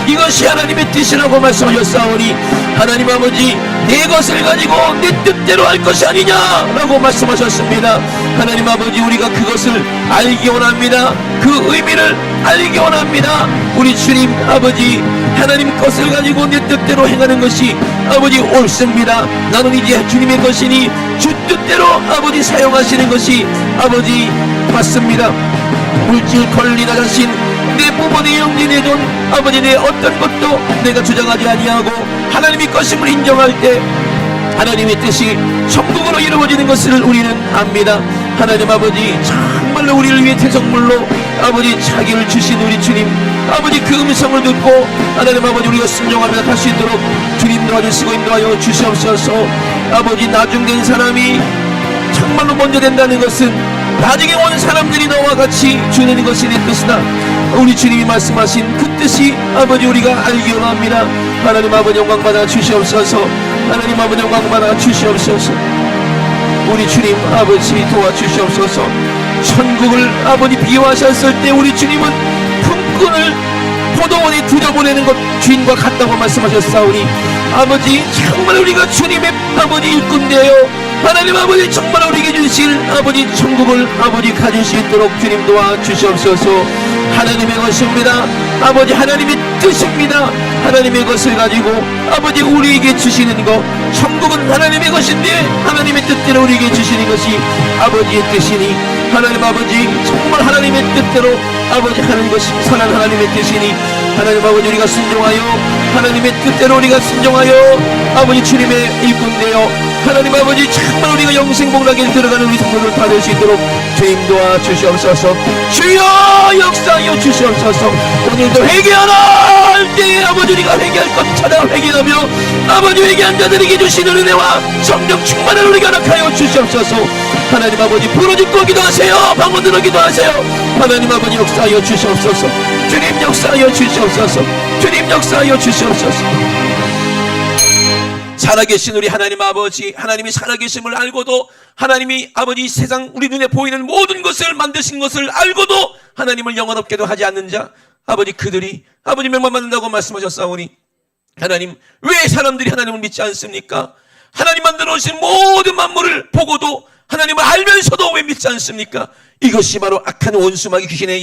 이것이 하나님의 뜻이라고 말씀하셨사오니 하나님 아버지 내 것을 가지고 내 뜻대로 할 것이 아니냐라고 말씀하셨습니다. 하나님 아버지 우리가 그것을 알기 원합니다. 그 의미를 알기 원합니다. 우리 주님 아버지 하나님 것을 가지고 내 뜻대로 행하는 것이 아버지 옳습니다. 나는 이제 주님의 것이니 주 뜻대로 아버지 사용하시는 것이 아버지 맞습니다. 물질 권리 나 자신 내 부모 내 영지 내 돈 아버지 내 어떤 것도 내가 주장하지 아니하고 하나님의 것임을 인정할 때 하나님의 뜻이 천국으로 이루어지는 것을 우리는 압니다. 하나님 아버지 정말 정말로 우리를 위해 태성물로 아버지 자기를 주신 우리 주님, 아버지 그 음성을 듣고 하나님 아버지 우리가 순종하며 갈 수 있도록 주님 도와주시고 인도하여 주시옵소서. 아버지 나중된 사람이 정말로 먼저 된다는 것은 나중에 온 사람들이 너와 같이 주는 것이 내 뜻이다. 우리 주님이 말씀하신 그 뜻이 아버지 우리가 알기 원합니다. 하나님 아버지 영광 받아 주시옵소서. 하나님 아버지 영광 받아 주시옵소서. 우리 주님 아버지 도와주시옵소서. 천국을 아버지 비유하셨을 때 우리 주님은 품꾼을 포도원에 들여보내는 것 주인과 같다고 말씀하셨사오니 아버지 정말 우리가 주님의 아버지 일꾼되어 하나님 아버지 정말 우리에게 주실 아버지 천국을 아버지 가질 수 있도록 주님 도와주시옵소서. 하나님의 것입니다. 아버지 하나님의 뜻입니다. 하나님의 것을 가지고 아버지 우리에게 주시는 것, 천국은 하나님의 것인데 하나님의 뜻대로 우리에게 주시는 것이 아버지의 뜻이니 하나님 아버지 정말 하나님의 뜻대로 아버지 하는 것이 선한 하나님의 뜻이니 하나님 아버지 우리가 순종하여 하나님의 뜻대로 우리가 순종하여 아버지 주님의 일꾼되어 하나님 아버지 정말 우리가 영생복락에 들어가는 우리 성도들 다 될 수 있도록 주님 도와주시옵소서. 주여 역사하여 주시옵소서. 오늘도 회개하라 할 때에 아버지 우리가 회개할 것 찾아 회개하며 아버지 회개한 자들에게 주시는 은혜와 성령 충만한 우리가 허락하여 주시옵소서. 하나님 아버지 부르짖고 기도하세요. 방언으로 기도하세요. 하나님 아버지 역사하여 주시옵소서. 주님 역사하여 주시옵소서. 주님 역사하여 주시옵소서. 살아계신 우리 하나님 아버지, 하나님이 살아계심을 알고도 하나님이 아버지 세상 우리 눈에 보이는 모든 것을 만드신 것을 알고도 하나님을 영원롭게도 하지 않는 자 아버지 그들이 아버지 멸망받는다고 말씀하셨사오니 하나님 왜 사람들이 하나님을 믿지 않습니까? 하나님 만들어 오신 모든 만물을 보고도 하나님을 알면서도 왜 믿지 않습니까? 이것이 바로 악한 원수마귀 귀신의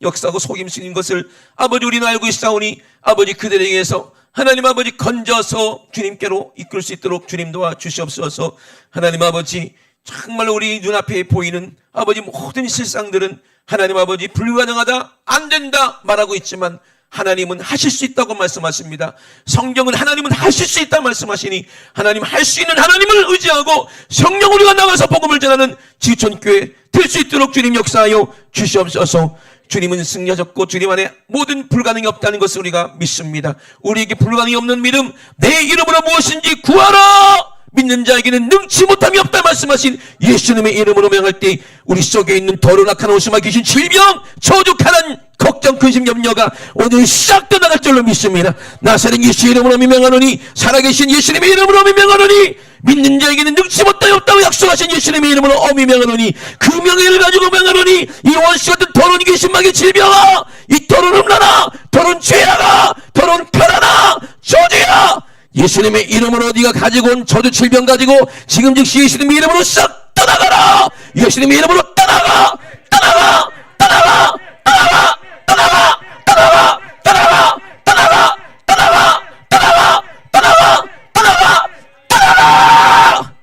역사고 속임수인 것을 아버지 우리는 알고 있사오니 아버지 그들에게서 하나님 아버지 건져서 주님께로 이끌 수 있도록 주님 도와주시옵소서. 하나님 아버지 정말로 우리 눈앞에 보이는 아버지 모든 실상들은 하나님 아버지 불가능하다 안 된다 말하고 있지만 하나님은 하실 수 있다고 말씀하십니다. 성경은 하나님은 하실 수 있다 말씀하시니 하나님 할 수 있는 하나님을 의지하고 성령 우리가 나가서 복음을 전하는 지구촌교회 될 수 있도록 주님 역사하여 주시옵소서. 주님은 승리하셨고 주님 안에 모든 불가능이 없다는 것을 우리가 믿습니다. 우리에게 불가능이 없는 믿음 내 이름으로 무엇인지 구하라. 믿는 자에게는 능치 못함이 없다 말씀하신 예수님의 이름으로 명할 때 우리 속에 있는 더러운 악한 오수마 귀신 질병 저주 가난 걱정 근심 염려가 오늘 싹 떠나갈 줄로 믿습니다. 나사렛 예수 이름으로 명하노니 살아계신 예수님의 이름으로 명하노니 믿는 자에게는 능치 못함이 없다고 약속하신 예수님의 이름으로 어미 명하노니 그 명예를 가지고 명하노니 이 원수 같은 더러운 귀신마귀 질병아 이 더러운 음란아 더러운 죄악아 더러운 폐라나 저주야 예수님의 이름으로 네가 가지고 온 저주 질병 가지고 지금 즉시 예수님의 이름으로 싹 떠나가라. 예수님의 이름으로 떠나가 떠나가 떠나가 떠나가 떠나가 떠나가 떠나가 떠나가 떠나가 떠나가 떠나가 떠나가 떠나가.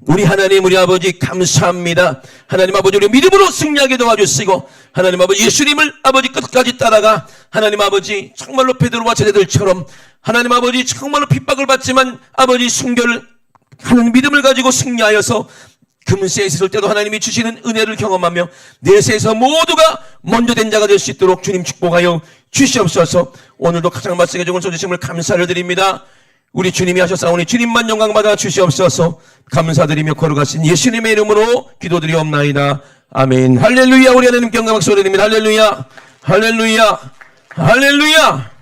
우리 하나님 우리 아버지 감사합니다. 하나님 아버지 우리 믿음으로 승리하게 도와주시고 하나님 아버지 예수님을 아버지 끝까지 따라가 하나님 아버지 정말로 베드로와 제자들처럼 하나님 아버지 정말로 핍박을 받지만 아버지 순교를 하는 믿음을 가지고 승리하여서 금세에 있을 때도 하나님이 주시는 은혜를 경험하며 내세에서 모두가 먼저 된 자가 될 수 있도록 주님 축복하여 주시옵소서. 오늘도 가장 말씀에 좋은 소주심을 감사를 드립니다. 우리 주님이 하셨사오니 주님만 영광받아 주시옵소서. 감사드리며 걸어가신 예수님의 이름으로 기도드리옵나이다. 아멘. 할렐루야. 우리 하나님께 영광 박수 드립니다. 할렐루야. 할렐루야. 할렐루야.